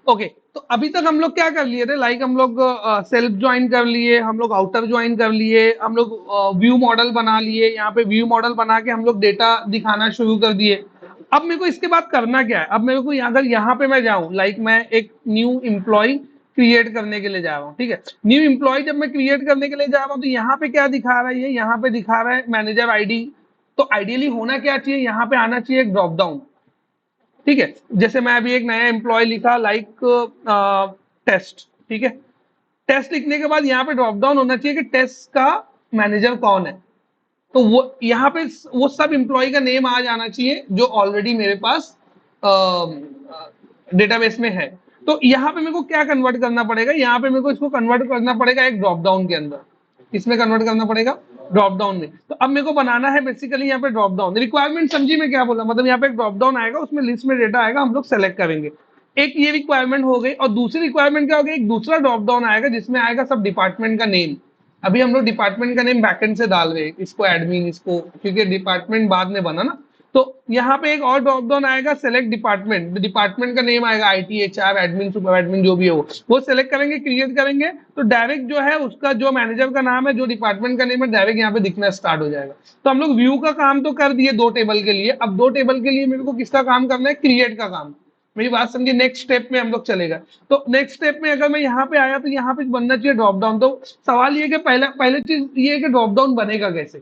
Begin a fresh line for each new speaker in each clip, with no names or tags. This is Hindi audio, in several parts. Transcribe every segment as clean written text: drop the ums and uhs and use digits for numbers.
ओके तो अभी तक हम लोग क्या कर लिए थे, लाइक हम लोग सेल्फ ज्वाइन कर लिए, हम लोग आउटर ज्वाइन कर लिए, हम लोग व्यू मॉडल बना लिए, यहाँ पे व्यू मॉडल बना के हम लोग डेटा दिखाना शुरू कर दिए। अब मेरे को इसके बाद करना क्या है, अब मेरे को अगर यहाँ पे मैं जाऊं, लाइक मैं एक न्यू एम्प्लॉय क्रिएट करने के लिए जा रहा हूँ, ठीक है। न्यू एम्प्लॉय जब मैं क्रिएट करने के लिए जा रहा हूँ तो यहाँ पे क्या दिखा रहा है, ये यहाँ पे दिखा रहा है मैनेजर आईडी। तो आइडियली होना क्या चाहिए, यहाँ पे आना चाहिए एक ड्रॉप डाउन, ठीक है। जैसे मैं अभी एक नया एम्प्लॉय लिखा, लाइक टेस्ट, ठीक है। टेस्ट लिखने के बाद यहाँ पे ड्रॉप डाउन होना चाहिए कि टेस्ट का मैनेजर कौन है। तो वो यहाँ पे वो सब एम्प्लॉय का नेम आ जाना चाहिए जो ऑलरेडी मेरे पास डेटाबेस में है। तो यहाँ पे मेरे को क्या कन्वर्ट करना पड़ेगा, यहाँ पे मेरे को इसको कन्वर्ट करना पड़ेगा एक ड्रॉप डाउन के अंदर। इसमें कन्वर्ट करना पड़ेगा ड्रॉप डाउन में। तो अब मेरे को बनाना है बेसिकली यहाँ पे ड्रॉप डाउन। रिक्वायरमेंट समझी मैं क्या बोला, मतलब यहाँ पे एक ड्रॉप डाउन आएगा, उसमें लिस्ट में डेटा आएगा, हम लोग सेलेक्ट करेंगे। एक ये रिक्वायरमेंट हो गई, और दूसरी रिक्वायरमेंट क्या होगी, एक दूसरा ड्रॉप डाउन आएगा जिसमें आएगा सब डिपार्टमेंट का नेम। अभी हम लोग डिपार्टमेंट का नेम बैकएंड से डाल रहे हैं, इसको एडमिन, इसको, क्योंकि डिपार्टमेंट बाद में बना ना। तो यहाँ पे एक और ड्रॉप डाउन आएगा, सेलेक्ट डिपार्टमेंट, डिपार्टमेंट का नेम आएगा IT, HR, admin, super admin, जो भी है वो सेलेक्ट करेंगे, क्रिएट करेंगे। तो डायरेक्ट जो है उसका जो मैनेजर का नाम है, जो डिपार्टमेंट का नेम है, डायरेक्ट यहाँ पे दिखना स्टार्ट हो जाएगा। तो हम लोग व्यू का काम तो कर दिए दो टेबल के लिए, अब दो टेबल के लिए मेरे को किसका काम करना है, क्रिएट का काम। मेरी बात समझिए, नेक्स्ट स्टेप में हम लोग चलेगा। तो नेक्स्ट स्टेप में अगर मैं यहाँ पे आया तो यहाँ पे बनना चाहिए ड्रॉप डाउन। तो सवाल ये कि पहले चीज ये है कि ड्रॉप डाउन बनेगा कैसे,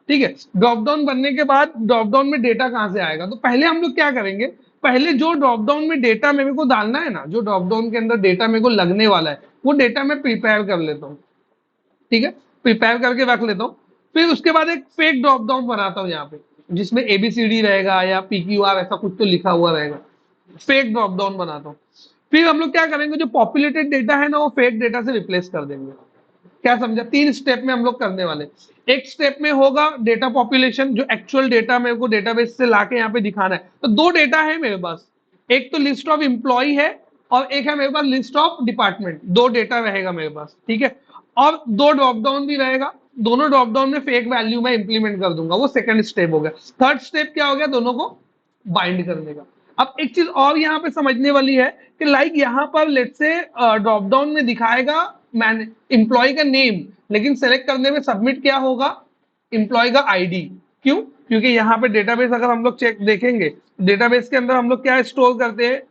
ठीक है। ड्रॉप डाउन बनने के बाद ड्रॉप डाउन में डेटा कहाँ से आएगा, तो पहले हम लोग क्या करेंगे, पहले जो ड्रॉप डाउन में डेटा मेरे को डालना है ना, जो ड्रॉप डाउन के अंदर डेटा मेरे को लगने वाला है, वो डेटा मैं प्रिपेयर कर लेता हूँ, ठीक है। प्रिपेयर करके रख लेता हूँ। फिर उसके बाद एक फेक ड्रॉप डाउन बनाता हूँ यहाँ पे, जिसमें एबीसीडी रहेगा या पीक्यूआर ऐसा कुछ तो लिखा हुआ रहेगा। फेक ड्रॉप डाउन बनाता हूँ। फिर हम लोग क्या करेंगे, जो पॉपुलेटेड डेटा है ना, वो फेक डेटा से रिप्लेस कर देंगे। क्या समझा, तीन स्टेप में हम लोग करने वाले। एक स्टेप में होगा डेटा पॉपुलेशन, जो एक्चुअल डेटा मेरे को डेटाबेस से लाके यहाँ पे दिखाना है। तो दो डेटा है मेरे पास, एक तो लिस्ट ऑफ एम्प्लॉय है और एक है मेरे पास लिस्ट ऑफ डिपार्टमेंट। दो डेटा रहेगा मेरे पास, ठीक है। और दो ड्रॉप डाउन भी रहेगा, दोनों ड्रॉप डाउन में फेक वैल्यू मैं इंप्लीमेंट कर दूंगा, वो सेकंड स्टेप हो गया। थर्ड स्टेप क्या हो गया, दोनों को बाइंड करने का। अब एक चीज और यहाँ पे समझने वाली है कि लाइक यहाँ पर लेट से ड्रॉप डाउन में दिखाएगा मैन एम्प्लॉय का नेम, लेकिन सेलेक्ट करने में सबमिट क्या होगा, एम्प्लॉय का आईडी। क्यों, क्योंकि यहाँ पे डेटाबेस अगर हम लोग चेक देखेंगे, डेटाबेस के अंदर हम लोग क्या स्टोर करते हैं,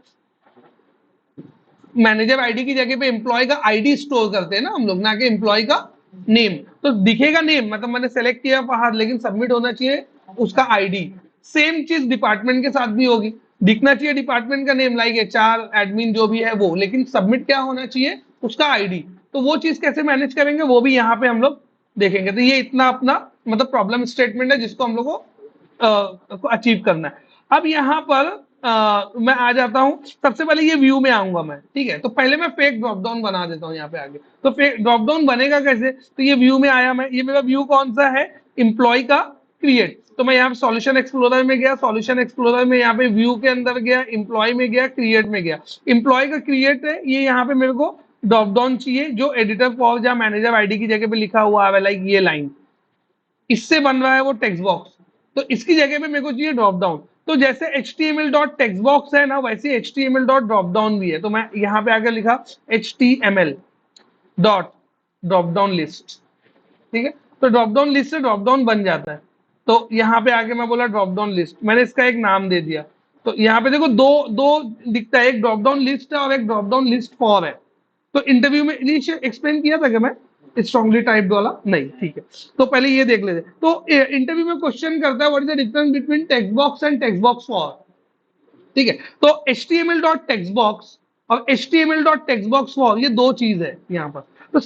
मैनेजर आईडी की जगह पे एम्प्लॉय का आईडी स्टोर करते हैं ना हम लोग, ना कि एम्प्लॉय का नेम। तो दिखेगा नेम, मतलब मैंने सेलेक्ट किया बाहर, लेकिन सबमिट होना चाहिए उसका आईडी। सेम चीज डिपार्टमेंट के साथ भी होगी, दिखना चाहिए डिपार्टमेंट का नेम, लाइक एचआर, एडमिन, जो भी है वो, लेकिन सबमिट क्या होना चाहिए, उसका आईडी। तो वो चीज कैसे मैनेज करेंगे, वो भी यहाँ पे हम लोग देखेंगे। तो ये इतना अपना मतलब प्रॉब्लम स्टेटमेंट है जिसको हम लोग को अचीव करना है। अब यहाँ पर मैं आ जाता हूँ, सबसे पहले ये व्यू में आऊंगा मैं, ठीक है। तो पहले मैं फेक ड्रॉप डाउन बना देता हूँ यहाँ पे आगे। तो फेक ड्रॉप डाउन बनेगा कैसे, तो ये व्यू में आया मैं, ये मेरा व्यू कौन सा है, एम्प्लॉय का क्रिएट। तो मैं यहाँ पे सॉल्यूशन एक्सप्लोरर में गया, सॉल्यूशन एक्सप्लोरर में यहाँ पे व्यू के अंदर गया, एम्प्लॉय में गया, क्रिएट में गया। एम्प्लॉय का क्रिएट है, ये यहाँ पे मेरे को ड्रॉप डाउन चाहिए जो एडिटर फॉर या मैनेजर आईडी की जगह पे लिखा हुआ है, लाइक ये लाइन, इससे बन रहा है वो टेक्स्ट बॉक्स। तो इसकी जगह पे मेरे को चाहिए ड्रॉप डाउन। तो जैसे html.textbox है ना, वैसे html.dropdown भी है। तो मैं यहाँ पे आकर लिखा html dot drop down list, ठीक है। तो ड्रॉप डाउन लिस्ट से ड्रॉप डाउन बन जाता है। तो यहाँ पे आके मैं बोला ड्रॉप डाउन लिस्ट, मैंने इसका एक नाम दे दिया। तो यहाँ पे देखो दो दो दिखता है, एक ड्रॉप डाउन लिस्ट है और एक ड्रॉप डाउन लिस्ट फॉर है। तो इंटरव्यू में एक्सप्लेन किया था क्या मैं स्ट्रांगली टाइप्ड वाला, नहीं, ठीक है। तो पहले ये देख लेते। तो इंटरव्यू में क्वेश्चन करता है what is the difference between text box and text box for, ठीक है। तो html.textbox और html.textbox फॉर, ये दो चीज है यहाँ पर। तो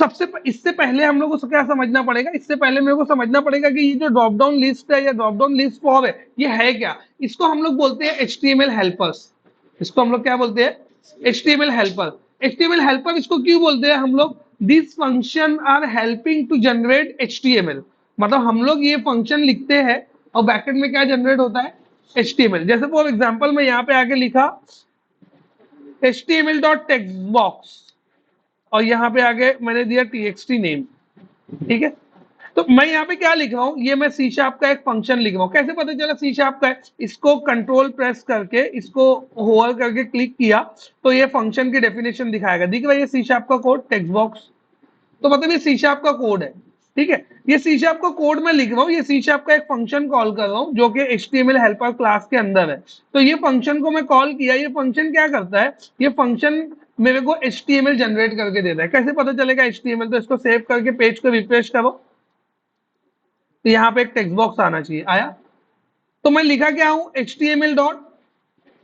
इससे पहले हम लोग को क्या समझना पड़ेगा, इससे पहले मेरे को समझना पड़ेगा कि ये जो ड्रॉप डाउन लिस्ट है या ड्रॉप डाउन लिस्ट फॉर है, ये है क्या। इसको हम लोग बोलते हैं HTML हेल्पर्स। इसको हम लोग क्या बोलते हैं, HTML हेल्पर। HTML हेल्पर इसको क्यों बोलते हैं हम लोग, this function are helping to generate HTML। मतलब हम लोग ये फंक्शन लिखते हैं और बैकएंड में क्या जनरेट होता है, HTML। जैसे फॉर एग्जांपल मैं यहाँ पे आके लिखा html.textbox और यहाँ पे आगे मैंने दिया txt नेम, ठीक है। तो मैं यहाँ पे क्या लिख रहा हूँ, ये मैं सी शार्प का एक फंक्शन लिख रहा हूँ। कैसे पता चला सी शार्प का है? इसको कंट्रोल प्रेस करके, इसको होवर करके क्लिक किया तो ये फंक्शन की डेफिनेशन दिखाएगा। दिख रहा है ये सी शार्प का कोड, टेक्स्ट बॉक्स। तो मतलब ये सी शार्प का कोड है, ठीक है। ये सी शार्प का कोड मैं लिख रहा हूँ, ये सी शार्प का एक फंक्शन कॉल कर रहा हूँ जो कि HTML हेल्पर क्लास के अंदर है। तो ये फंक्शन को मैं कॉल किया, ये फंक्शन क्या करता है, ये फंक्शन मेरे को HTML जनरेट करके देता है। कैसे पता चलेगा HTML? तो इसको सेव करके पेज को रिफ्रेश करो तो यहाँ पे एक टेक्स्ट बॉक्स आना चाहिए, आया। तो मैं लिखा क्या हूं, HTML डॉट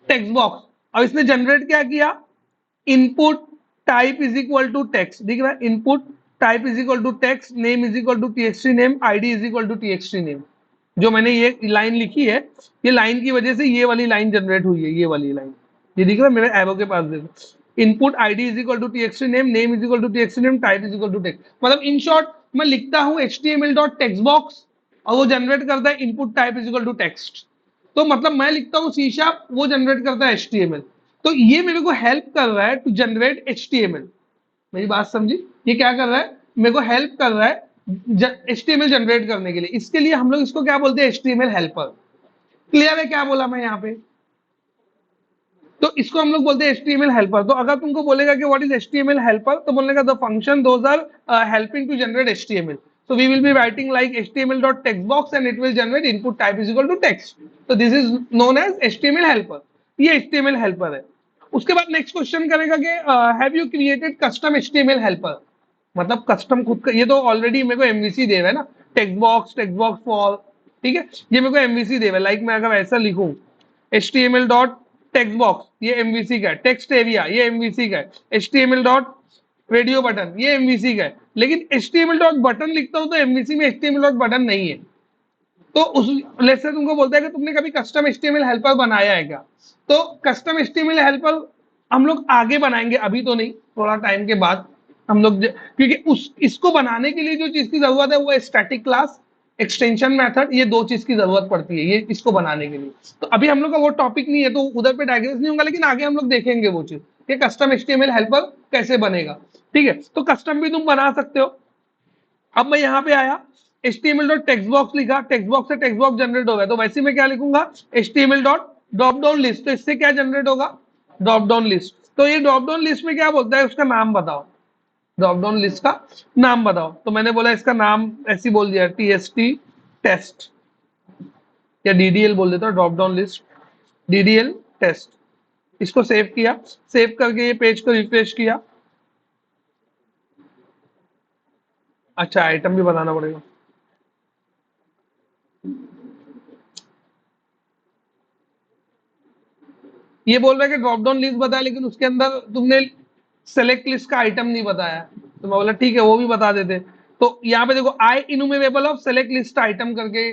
टेक्स्ट बॉक्स। अब इसने जनरेट क्या किया, input type is equal to text, दिख रहा है, input type is equal to text, name is equal to txt name, ID is equal to txt name. जो मैंने ये लाइन लिखी है, ये लाइन की वजह से ये वाली लाइन जनरेट हुई है, ये वाली लाइन, ये दिख रहा है मेरे एरो के पास, देखो, input ID is equal to txt name, name is equal to txt name, type is equal to text. मतलब इन शॉर्ट मैं लिखता हूं HTML डॉट टेक्स्ट बॉक्स और वो जनरेट करता है input type is equal to text. तो मतलब मैं लिखता हूँ सी शार्प, वो जनरेट करता है HTML। तो ये मेरे को हेल्प कर रहा है टू जनरेट HTML। मेरी बात समझी? ये क्या कर रहा है, मेरे को हेल्प कर रहा है HTML जनरेट करने के लिए। इसके लिए हम लोग इसको क्या बोलते हैं, HTML हेल्पर। क्लियर है क्या बोला मैं यहाँ पे? तो इसको हम लोग बोलते हैं HTML हेल्पर। तो अगर तुमको बोलेगा कि व्हाट इज HTML हेल्पर, तो बोलने का the function those are helping to generate HTML। So we will be writing like HTML dot text box and it will generate input type is equal to text. So this is known as HTML helper. ये HTML helper है। उसके बाद नेक्स्ट क्वेश्चन करेगा कि have you created custom HTML helper. मतलब कस्टम खुद का, ये तो ऑलरेडी मेरे को MVC दे रहा है ना, टेक्स्ट बॉक्स फॉर, ठीक है, ये मेरे को MVC दे रहा है। लाइक मैं अगर ऐसा लिखूं HTML डॉट टेक्स्ट बॉक्स, ये MVC का है, टेक्स्ट एरिया ये MVC का है, HTML डॉट रेडियो बटन ये MVC का है, लेकिन HTML डॉट बटन लिखता हूं तो MVC में HTML डॉट बटन नहीं है। तो उस लेट से तुमको बोलता है कि तुमने कभी कस्टम HTML हेल्पर बनाया है क्या? तो कस्टम HTML हेल्पर हम लोग आगे बनाएंगे, अभी तो नहीं, थोड़ा टाइम के बाद हम लोग, क्योंकि उस इसको बनाने के लिए जो चीज की जरूरत है वो है स्टैटिक क्लास, एक्सटेंशन मेथड, ये दो चीज की जरूरत पड़ती है ये इसको बनाने के लिए। तो अभी हम लोग का वो टॉपिक नहीं है तो उधर पे डायग्राम्स नहीं होगा, लेकिन आगे हम लोग देखेंगे वो चीज कि कस्टम HTML हेल्पर कैसे बनेगा, ठीक है। तो कस्टम भी तुम बना सकते हो। अब मैं यहाँ पे आया, HTML डॉट टेक्स्ट बॉक्स लिखा, टेक्स्ट बॉक्स से टेक्स्ट बॉक्स जनरेट हो गया, तो वैसे मैं क्या लिखूंगा, HTML dot drop down list. तो इससे क्या जनरेट होगा, ड्रॉप डाउन लिस्ट। तो ये ड्रॉप डाउन लिस्ट में क्या बोलता है, उसका नाम बताओ, ड्रॉप डाउन लिस्ट का नाम बताओ। तो मैंने बोला इसका नाम ऐसे बोल दिया, TST टेस्ट, या DDL बोल देता, drop down list DDL test. इसको सेव किया, सेव करके ये पेज को रिफ्रेश किया। अच्छा, आइटम भी बनाना पड़ेगा। ये बोल रहा है कि ड्रॉप डाउन लिस्ट बताया, लेकिन उसके अंदर तुमने सेलेक्ट लिस्ट का आइटम नहीं बताया। तो मैं बोला ठीक है वो भी बता देते। तो यहाँ पे देखो आई enumerable of select list item करके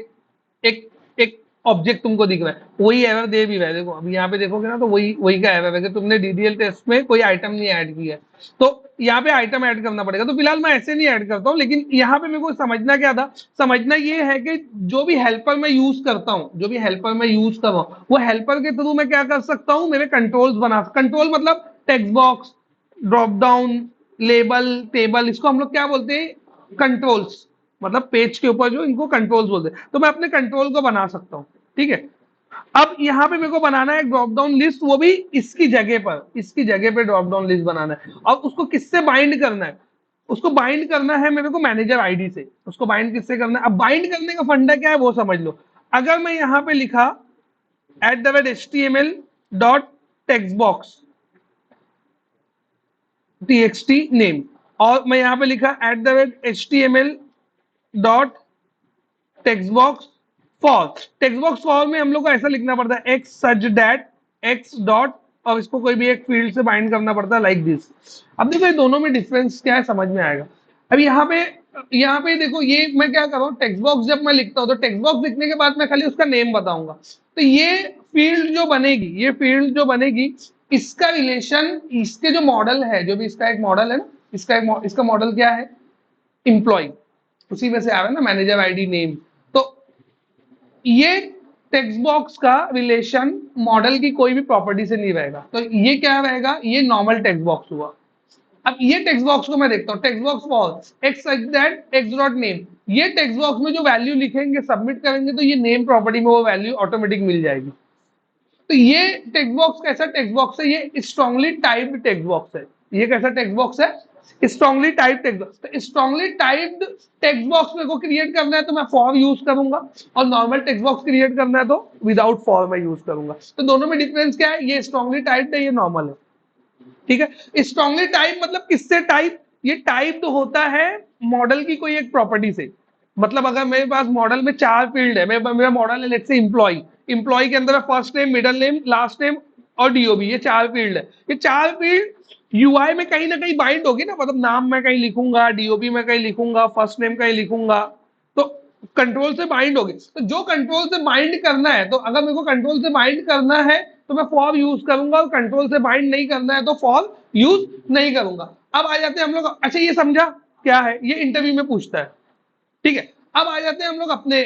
एक एक ऑब्जेक्ट तुमको दिख रहा है, वही एरर दे भी रहा है। देखो अभी यहाँ पे देखोगे ना तो वही वही का एरर है कि तुमने DDL टेस्ट में कोई आइटम नहीं ऐड किया है। तो यहाँ पे आइटम ऐड करना पड़ेगा। तो फिलहाल मैं ऐसे नहीं ऐड करता हूँ, लेकिन यहाँ पे मेरे को समझना क्या था, समझना ये है कि जो भी हेल्पर मैं यूज करता हूँ, जो भी हेल्पर मैं यूज कर रहा हूँ, वो हेल्पर के थ्रू मैं क्या कर सकता हूँ, मेरे कंट्रोल्स बना, कंट्रोल मतलब text box, drop down, label, table, इसको हम लोग क्या बोलते हैं, कंट्रोल्स। मतलब पेज के ऊपर जो इनको कंट्रोल्स बोलते हैं, तो मैं अपने कंट्रोल को बना सकता हूँ, ठीक है। अब यहाँ पे मेरे को बनाना है ड्रॉप डाउन लिस्ट, वो भी इसकी जगह पर, इसकी जगह पे ड्रॉप डाउन लिस्ट बनाना है। और उसको किससे बाइंड करना है, उसको बाइंड करना है मेरे को मैनेजर आईडी से। उसको बाइंड किससे करना है, अब बाइंड करने का फंडा क्या है वो समझ लो। अगर मैं यहाँ पे लिखा @HTML dot text box TXT name, और मैं यहाँ पे लिखा @HTML dot text box for. Text box for में हम लोग को ऐसा लिखना पड़ता है x such that x dot, और इसको कोई भी एक फील्ड से बाइंड करना पड़ता है लाइक दिस। अब देखो ये दोनों में डिफरेंस क्या है समझ में आएगा। अब यहाँ पे देखो ये मैं क्या कर रहा हूँ, टेक्स्ट बॉक्स जब मैं लिखता हूँ तो टेक्स्ट बॉक्स लिखने के बाद मैं खाली उसका नेम बताऊंगा। तो ये फील्ड जो बनेगी, ये फील्ड जो बनेगी, इसका रिलेशन, इसके जो मॉडल है, जो भी इसका एक मॉडल है ना, इसका मॉडल क्या है, एम्प्लॉय, उसी में से आ रहा है ना, मैनेजर आईडी नेम। तो ये टेक्स्ट बॉक्स का रिलेशन मॉडल की कोई भी प्रॉपर्टी से नहीं रहेगा। तो ये क्या रहेगा, ये नॉर्मल टेक्स्ट बॉक्स हुआ। अब ये टेक्स्ट बॉक्स को मैं देखता हूँ, text box for x such that x dot name, ये टेक्स्ट बॉक्स में जो वैल्यू लिखेंगे सबमिट करेंगे तो ये नेम प्रॉपर्टी में वो वैल्यू ऑटोमेटिक मिल जाएगी। तो ये टेक्स्ट बॉक्स कैसा टेक्स्ट बॉक्स है? ये स्ट्रांगली टाइप्ड टेक्स्ट बॉक्स है। ये कैसा टेक्स्ट बॉक्स है? Strongly typed text box. तो स्ट्रांगली टाइप्ड टेक्स्ट बॉक्स मेरे को क्रिएट करना है तो मैं फॉर यूज करूंगा, और नॉर्मल टेक्स्ट बॉक्स क्रिएट करना है तो विदाउट फॉर मैं यूज करूंगा। तो दोनों में डिफरेंस क्या है? ये स्ट्रांगली टाइप्ड है, ये नॉर्मल है। ठीक है। स्ट्रांगली टाइप मतलब किससे टाइप? ये टाइप तो होता है मॉडल की कोई एक प्रॉपर्टी से। मतलब अगर मेरे पास मॉडल में 4 फील्ड है, मेरा मॉडल है लेट्स से एम्प्लॉय, एम्प्लॉय के अंदर first name, middle name, last name और डीओबी, ये 4 फील्ड है। ये 4 फील्ड यूआई में कहीं ना कहीं बाइंड होगी ना, मतलब नाम में कहीं लिखूंगा, डीओबी में कहीं लिखूंगा, फर्स्ट नेम कहीं लिखूंगा, तो कंट्रोल से बाइंड होगी। तो जो कंट्रोल से बाइंड करना है, तो अगर मेरे को कंट्रोल से बाइंड करना है तो मैं फॉर यूज करूंगा, और कंट्रोल से बाइंड नहीं करना है तो फॉर यूज नहीं करूंगा। अब आ जाते हैं हम लोग, अच्छा ये समझा क्या है? ये इंटरव्यू में पूछता है। ठीक है। अब आ जाते हैं हम लोग अपने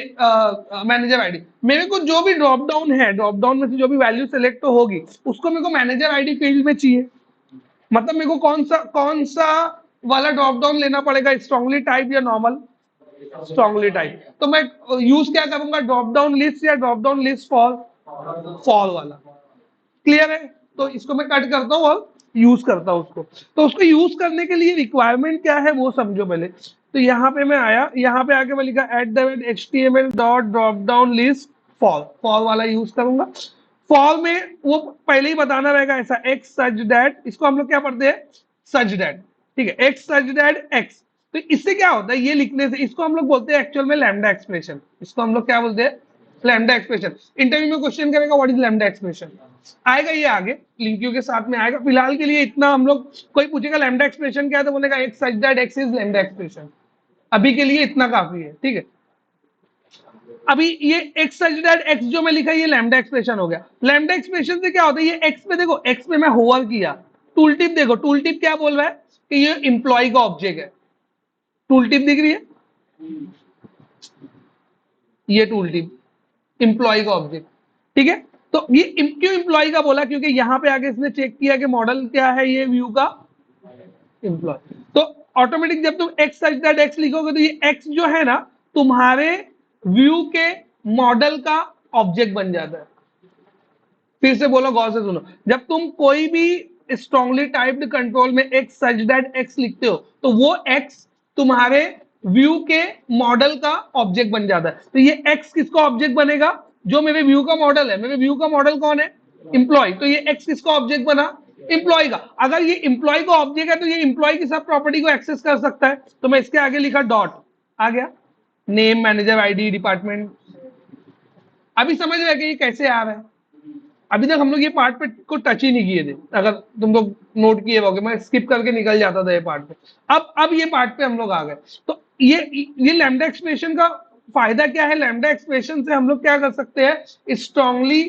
मैनेजर आईडी। मेरे को जो भी ड्रॉप डाउन है, ड्रॉप डाउन में से जो भी वैल्यू सेलेक्ट तो होगी, उसको मेरे को मैनेजर आईडी फील्ड में चाहिए। मतलब मेरे को कौन सा वाला ड्रॉप डाउन लेना पड़ेगा, स्ट्रांगली टाइप या नॉर्मल? Strongly type. तो मैं यूज क्या करूंगा? ड्रॉप डाउन लिस्ट या ड्रॉप डाउन लिस्ट फॉर वाला। क्लियर है? तो इसको मैं कट करता हूँ और यूज करता हूँ उसको। तो उसको यूज करने के लिए रिक्वायरमेंट क्या है वो समझो पहले। तो यहाँ पे मैं आया, यहाँ पे आके मैं लिखा @html.dropdownlist फॉर वाला यूज करूंगा। फॉर में वो पहले ही बताना रहेगा ऐसा x such that, इसको हम लोग क्या पढ़ते हैं? such that। ठीक है, x such that x। तो इससे क्या होता है? ये लिखने से इसको हम लोग बोलते हैं एक्चुअल में लैम्डा एक्सप्रेशन। इसको हम लोग क्या बोलते हैं? Lambda expression. इंटरव्यू में क्वेश्चन करेगा व्हाट इज लैम्डा एक्सप्रेशन, आएगा ये आगे लिंक क्यू के साथ में आएगा। फिलहाल के लिए इतना हम लोग, कोई पूछेगा लैम्डा एक्सप्रेशन क्या है तो बोलेगा x such that x is lambda expression. अभी के लिए इतना काफी है। ठीक है। अभी ये x such that x जो मैं लिखा ये लैम्डा एक्सप्रेशन हो गया। लैम्डा एक्सप्रेशन से क्या होता है? ये x पे देखो, x पे मैं होवर किया, टूल टिप देखो, टूल टिप क्या बोल रहा है कि ये इंप्लॉय का ऑब्जेक्ट है। टूल टिप दिख रही है? ये टूल टिप इंप्लॉय का ऑब्जेक्ट। ठीक है। तो ये क्यों इंप्लॉय का बोला? क्योंकि यहां पे आगे इसने चेक किया कि मॉडल क्या है, ये व्यू का इंप्लॉय। तो ऑटोमेटिक जब तुम x such that x लिखोगे तो ये x जो है ना तुम्हारे व्यू के मॉडल का ऑब्जेक्ट बन जाता है। फिर से बोलो, गौर से सुनो। जब तुम कोई भी स्ट्रांगली टाइप्ड कंट्रोल में x such that x लिखते हो तो वो x तुम्हारे व्यू के मॉडल का ऑब्जेक्ट बन जाता है। तो ये x किसका ऑब्जेक्ट बनेगा? जो मेरे व्यू का मॉडल है। मेरे व्यू का मॉडल कौन है? इंप्लॉय। तो ये x किसका ऑब्जेक्ट बना? इंप्लॉय का। अगर ये इंप्लॉय का ऑब्जेक्ट है तो ये इंप्लॉय की सब प्रॉपर्टी को एक्सेस कर सकता है। तो मैं इसके आगे लिखा डॉट, आ गया नेम, मैनेजर आईडी, डिपार्टमेंट। अभी समझ रहे कि ये कैसे आ रहा है? अभी तक हम लोग ये पार्ट पे को टच ही नहीं किए थे। अगर तुम लोग नोट किए होगे, मैं स्किप करके निकल जाता था ये पार्ट पे। अब ये पार्ट पे हम लोग आ गए। तो ये लैम्डा एक्सप्रेशन का फायदा क्या है? लैम्डा एक्सप्रेशन से हम लोग क्या कर सकते हैं? स्ट्रांगली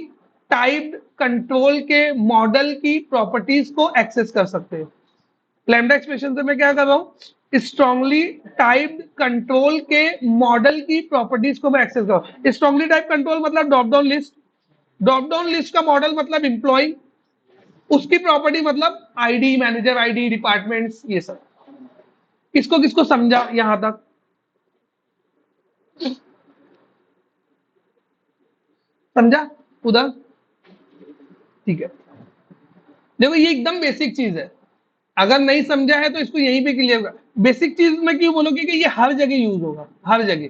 टाइप्ड कंट्रोल के मॉडल की प्रॉपर्टीज को एक्सेस कर सकते हैं। लैम्डा एक्सप्रेशन से मैं क्या कर रहा हूं? स्ट्रांगली टाइप्ड कंट्रोल के मॉडल की प्रॉपर्टीज को मैं एक्सेस कर रहा हूं। स्ट्रांगली टाइप कंट्रोल मतलब drop down list. Drop down list का मॉडल मतलब इंप्लॉय, उसकी प्रॉपर्टी मतलब आईडी, मैनेजर आईडी, डिपार्टमेंट्स, ये सब। किसको किसको समझा यहां तक? समझा उधर? ठीक है। देखो ये एकदम बेसिक चीज है। अगर नहीं समझा है तो इसको यहीं पे क्लियर कर। बेसिक चीज में क्यों बोलोगे कि ये हर जगह यूज होगा, हर जगह।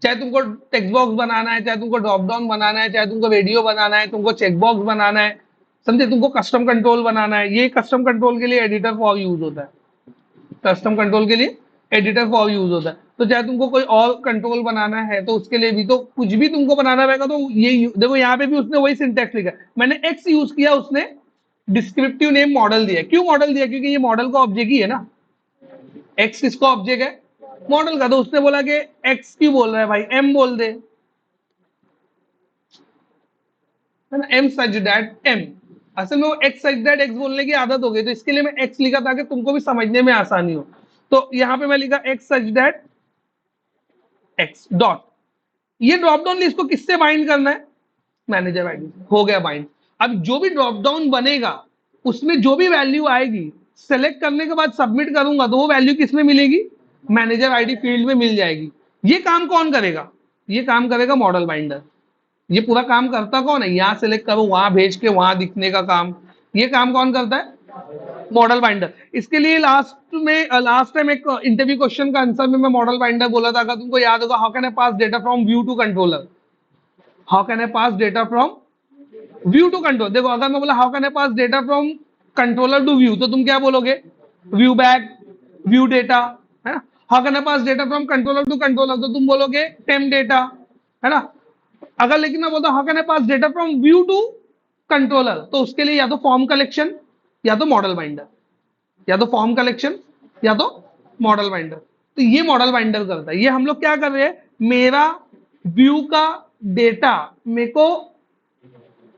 चाहे तुमको टेक्स्ट बॉक्स बनाना है, चाहे तुमको ड्रॉप डाउन बनाना है, चाहे तुमको रेडियो बनाना है, तुमको चेक बॉक्स बनाना है, समझे, तुमको कस्टम कंट्रोल बनाना है। ये कस्टम कंट्रोल के लिए एडिटर फॉर यूज होता है। कस्टम कंट्रोल के लिए एडिटर फॉर यूज होता है। तो चाहे तुमको कोई और कंट्रोल बनाना है तो उसके लिए भी, तो कुछ भी तुमको बनाना रहेगा तो ये देखो यहाँ पे भी उसने वही सिंटैक्स लिखा है। मैंने एक्स यूज किया, उसने डिस्क्रिप्टिव नेम मॉडल दिया। क्यों मॉडल दिया? क्योंकि ये मॉडल का ऑब्जेक्ट ही है ना। एक्स किसका ऑब्जेक्ट है? मॉडल का। तो उसने बोला कि एक्स क्यों बोल रहा है भाई, एम बोल दे, है ना, एम सच दैट एम। असल में वो एक्स सच दैट एक्स बोलने की आदत हो गई, तो इसके लिए मैं एक्स लिखा ताकि तुमको भी समझने में आसानी हो। तो यहां पे मैं लिखा x such that x dot. ये ड्रॉप डाउन लिस्ट को किससे बाइंड करना है? Manager ID. हो गया बाइंड। अब जो भी ड्रॉप डाउन बनेगा उसमें जो भी वैल्यू आएगी, सेलेक्ट करने के बाद सबमिट करूंगा तो वो वैल्यू किसमें मिलेगी? मैनेजर आईडी फील्ड में मिल जाएगी। ये काम कौन करेगा? ये काम करेगा मॉडल बाइंडर। ये पूरा काम करता कौन है? यहां सेलेक्ट करो, वहां भेज के वहां दिखने का काम, ये काम कौन करता है? Model binder. इसके लिए लास्ट टाइम एक इंटरव्यू क्वेश्चन का आंसर में मैं मॉडल बाइंडर बोला था, अगर तुमको याद होगा, how can I pass data from view to controller? How can I pass data from view to control? देखो, अगर मैं बोला how can I pass data from controller to view, तो तुम क्या बोलोगे? व्यू बैक, व्यू डेटा, है ना? How can I pass data from controller to controller, तो तुम बोलोगे टेम डेटा, है ना? अगर लेकिन मैं बोलता हूं how can I pass data from view to controller, तो उसके लिए या तो फॉर्म कलेक्शन या तो मॉडल बाइंडर, या तो फॉर्म कलेक्शन या तो मॉडल बाइंडर। तो ये मॉडल बाइंडर करता है। ये हम लोग क्या कर रहे हैं, मेरा व्यू का डेटा मेरे को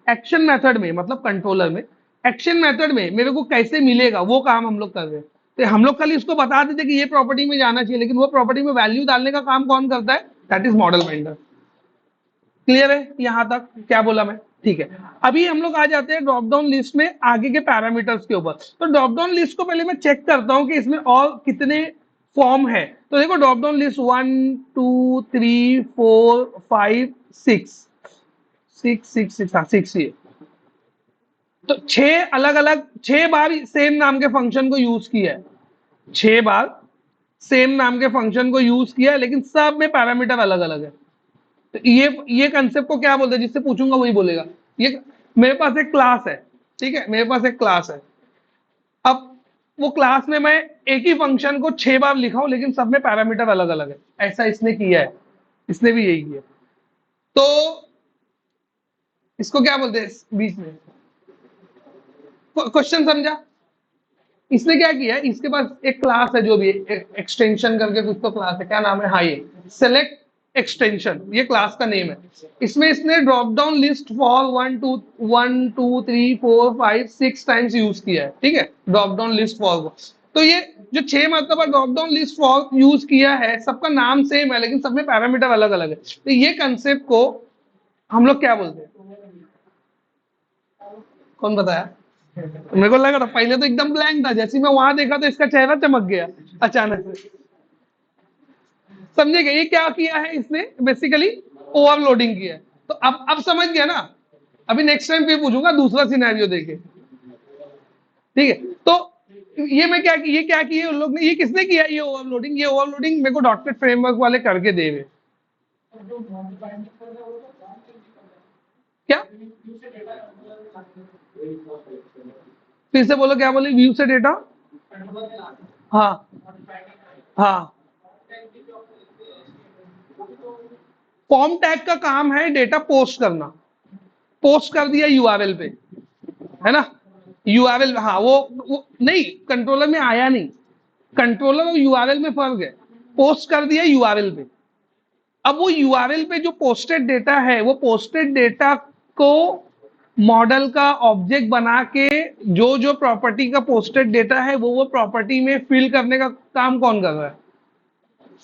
एक्शन मेथड में, मतलब कंट्रोलर में एक्शन मेथड में मेरे को कैसे मिलेगा, वो काम हम लोग कर रहे हैं। तो हम लोग खाली उसको बता देते कि ये प्रॉपर्टी में जाना चाहिए, लेकिन वो प्रॉपर्टी में वैल्यू डालने का काम कौन करता है? That is model binder. Clear है यहां तक? क्या बोला मैं? ठीक है। अभी हम लोग आ जाते हैं ड्रॉप डाउन लिस्ट में आगे के पैरामीटर्स के ऊपर। तो ड्रॉप डाउन लिस्ट को पहले मैं चेक करता हूं कि इसमें और कितने फॉर्म है। तो देखो, ड्रॉप डाउन लिस्ट 1 2 3 4 5 6 6 6 6, हाँ 6 ये। तो 6 अलग अलग, 6 बार सेम नाम के फंक्शन को यूज किया है, 6 बार सेम नाम के फंक्शन को यूज किया है, लेकिन सब में पैरामीटर अलग अलग है। तो ये कंसेप्ट को क्या बोलते हैं? जिससे पूछूंगा वही बोलेगा। ये मेरे पास एक क्लास है, ठीक है, मेरे पास एक क्लास है। अब वो क्लास में मैं एक ही फंक्शन को 6 बार लिखा हूं, लेकिन सब में पैरामीटर अलग अलग है। ऐसा इसने किया है, इसने भी यही किया। तो इसको क्या बोलते हैं बीच में? क्वेश्चन समझा? इसने क्या किया है, इसके पास एक क्लास है, जो भी एक्सटेंशन करके कुछ तो क्लास है, क्या नाम है? हाँ, ये सेलेक्ट एक्सटेंशन, ये क्लास का नेम है। इसमें इसने drop down list for 1 2 3 4 5 6 times use किया है, ठीक है, ड्रॉप डाउन लिस्ट फॉर। तो ये जो 6 मतलब drop down list for use किया है, सबका नाम सेम है, लेकिन सब में पैरामीटर अलग अलग है। तो ये कंसेप्ट को हम लोग क्या बोलते हैं? कौन बताया? मेरे को लगा था पहले तो एकदम ब्लैंक था, जैसे मैं वहां देखा तो इसका चेहरा चमक गया अचानक से। समझेगा ये क्या किया है इसने? बेसिकली ओवरलोडिंग किया है। तो अब समझ गया ना? अभी नेक्स्ट टाइम फिर पूछूंगा दूसरा सिनेरियो देके, ठीक है? तो ये क्या किए उन लोग ने? ये किसने किया ये ओवरलोडिंग? ये ओवरलोडिंग मेरे को डॉटनेट फ्रेमवर्क वाले करके दे हुए। क्या? फिर से बोलो, क्या बोले? व्यू से डेटा, हाँ हाँ। फॉर्म टैग का काम है डेटा पोस्ट करना। पोस्ट कर दिया यूआरएल पे, है ना? यूआरएल, हाँ, वो नहीं, कंट्रोलर में आया नहीं। कंट्रोलर और यूआरएल में फर्क है। पोस्ट कर दिया यूआरएल पे। अब वो यूआरएल पे जो पोस्टेड डेटा है, वो पोस्टेड डेटा को मॉडल का ऑब्जेक्ट बना के जो जो प्रॉपर्टी का पोस्टेड डेटा है, वो प्रॉपर्टी में फिल करने का काम कौन कर रहा है?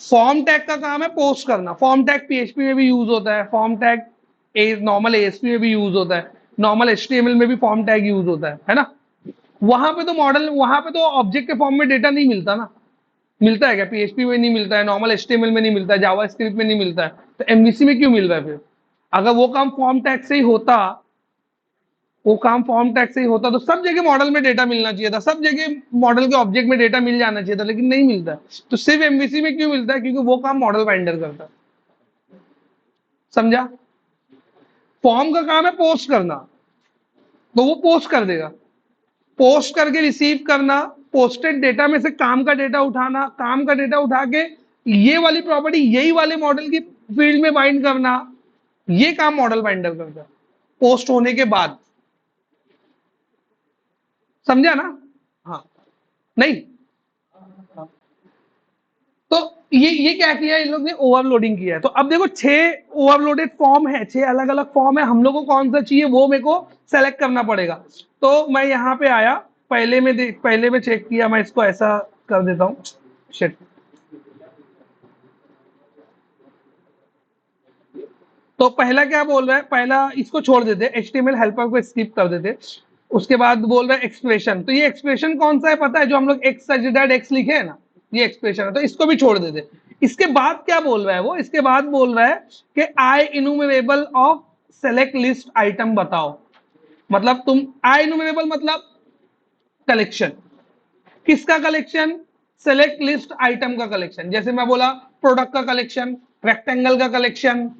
फॉर्म टैग का काम है पोस्ट करना। फॉर्म टैग पीएचपी में भी यूज होता है, फॉर्म टैग नॉर्मल एएसपी में भी यूज होता है, नॉर्मल एचटीएमएल में भी फॉर्म टैग यूज होता है ना? वहां पे तो मॉडल, वहां पे तो ऑब्जेक्ट के फॉर्म में डेटा नहीं मिलता ना। मिलता है क्या? पीएचपी में नहीं मिलता है, नॉर्मल एचटीएमएल में नहीं मिलता है, जावास्क्रिप्ट में नहीं मिलता है, तो एमवीसी में क्यों मिल रहा है फिर? अगर वो काम फॉर्म टैग से ही होता, वो काम फॉर्म टैग से ही होता, तो सब जगह मॉडल में डेटा मिलना चाहिए था, सब जगह मॉडल के ऑब्जेक्ट में डेटा मिल जाना चाहिए था, लेकिन नहीं मिलता है। तो सिर्फ एमवीसी में क्यों मिलता है? क्योंकि वो काम मॉडल बाइंडर करता है। समझा? फॉर्म का काम है पोस्ट करना, तो वो पोस्ट कर देगा। पोस्ट करके रिसीव करना, पोस्टेड डेटा में से काम का डेटा उठाना, काम का डेटा उठा के ये वाली प्रॉपर्टी यही वाले मॉडल की फील्ड में बाइंड करना, ये काम मॉडल बाइंडर करता है पोस्ट होने के बाद। समझा ना? हाँ, नहीं? तो ये क्या किया इन लोग ने? ओवरलोडिंग किया है। तो अब देखो, 6 ओवरलोडेड फॉर्म है, 6 अलग अलग फॉर्म है। हम लोग को कौन सा चाहिए वो मेरे को सेलेक्ट करना पड़ेगा। तो मैं यहाँ पे आया, पहले में चेक किया, मैं इसको ऐसा कर देता हूँ। शिट। तो पहला क्या बोल रहा है? पहला इसको छोड़ देते, एचटीएमएल हेल्पर को स्किप कर देते। उसके बाद बोल रहा है एक्सप्रेशन। तो ये एक्सप्रेशन कौन सा है पता है? जो हम लोग एक्स सच दैट एक्स लिखे है ना, ये एक्सप्रेशन है, तो इसको भी छोड़ देते। इसके बाद क्या बोल रहा है वो, इसके बाद बोल रहा है कि आई enumerable of select list item बताओ। मतलब तुम आई इनुमरेबल मतलब कलेक्शन, किसका कलेक्शन, सेलेक्ट लिस्ट आइटम का कलेक्शन। जैसे मैं बोला प्रोडक्ट का कलेक्शन, रेक्टेंगल का कलेक्शन,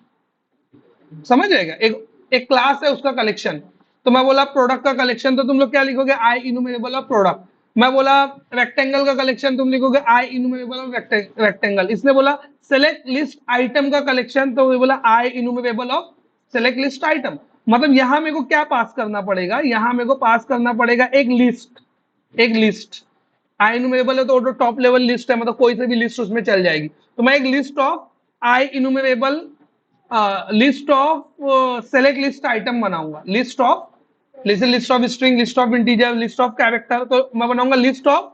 समझ जाएगा, एक एक क्लास है उसका कलेक्शन। तो मैं बोला प्रोडक्ट का कलेक्शन, तो तुम लोग क्या लिखोगे, आई इनुमरेबल ऑफ प्रोडक्ट। मैं बोला रेक्टेंगल का कलेक्शन, तुम लिखोगे आई इनुमरेबल ऑफ रेक्टेंगल। इसने बोला सेलेक्ट लिस्ट आइटम का कलेक्शन, तो मैं बोला आई enumerable of select list item. मतलब यहां मेरे को क्या पास करना पड़ेगा, यहां मेरे को पास करना पड़ेगा एक लिस्ट, एक लिस्ट। आई इनुमरेबल है तो टॉप लेवल लिस्ट है, मतलब कोई से भी लिस्ट उसमें चल जाएगी। तो मैं एक list of I enumerable list of select list item बनाऊंगा। लिस्ट ऑफ, जैसे list of string, list of integer, list of character, तो मैं बनाऊंगा list of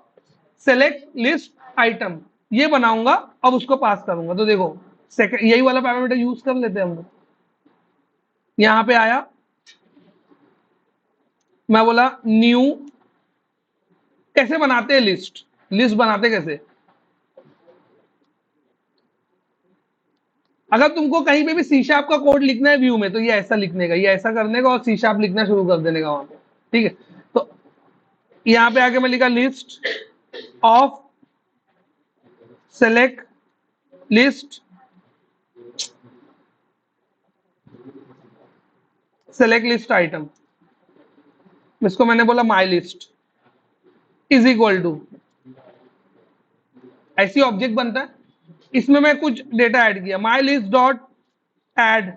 select list item, ये बनाऊंगा। अब उसको पास करूंगा। तो देखो सेकंड यही वाला पैरामीटर यूज कर लेते हैं हम लोग। यहां पे आया, मैं बोला न्यू, कैसे बनाते हैं लिस्ट, लिस्ट बनाते कैसे। अगर तुमको कहीं पे भी सी शार्प का कोड लिखना है व्यू में, तो ये ऐसा लिखने का, ये ऐसा करने का और सी शार्प लिखना शुरू कर देने का वहां पे, ठीक है। तो यहां पे आके मैं लिखा list of select list, select list item, इसको मैंने बोला my list is equal to, ऐसी ऑब्जेक्ट बनता है। इसमें मैं कुछ डेटा ऐड किया, माई लिस्ट डॉट ऐड,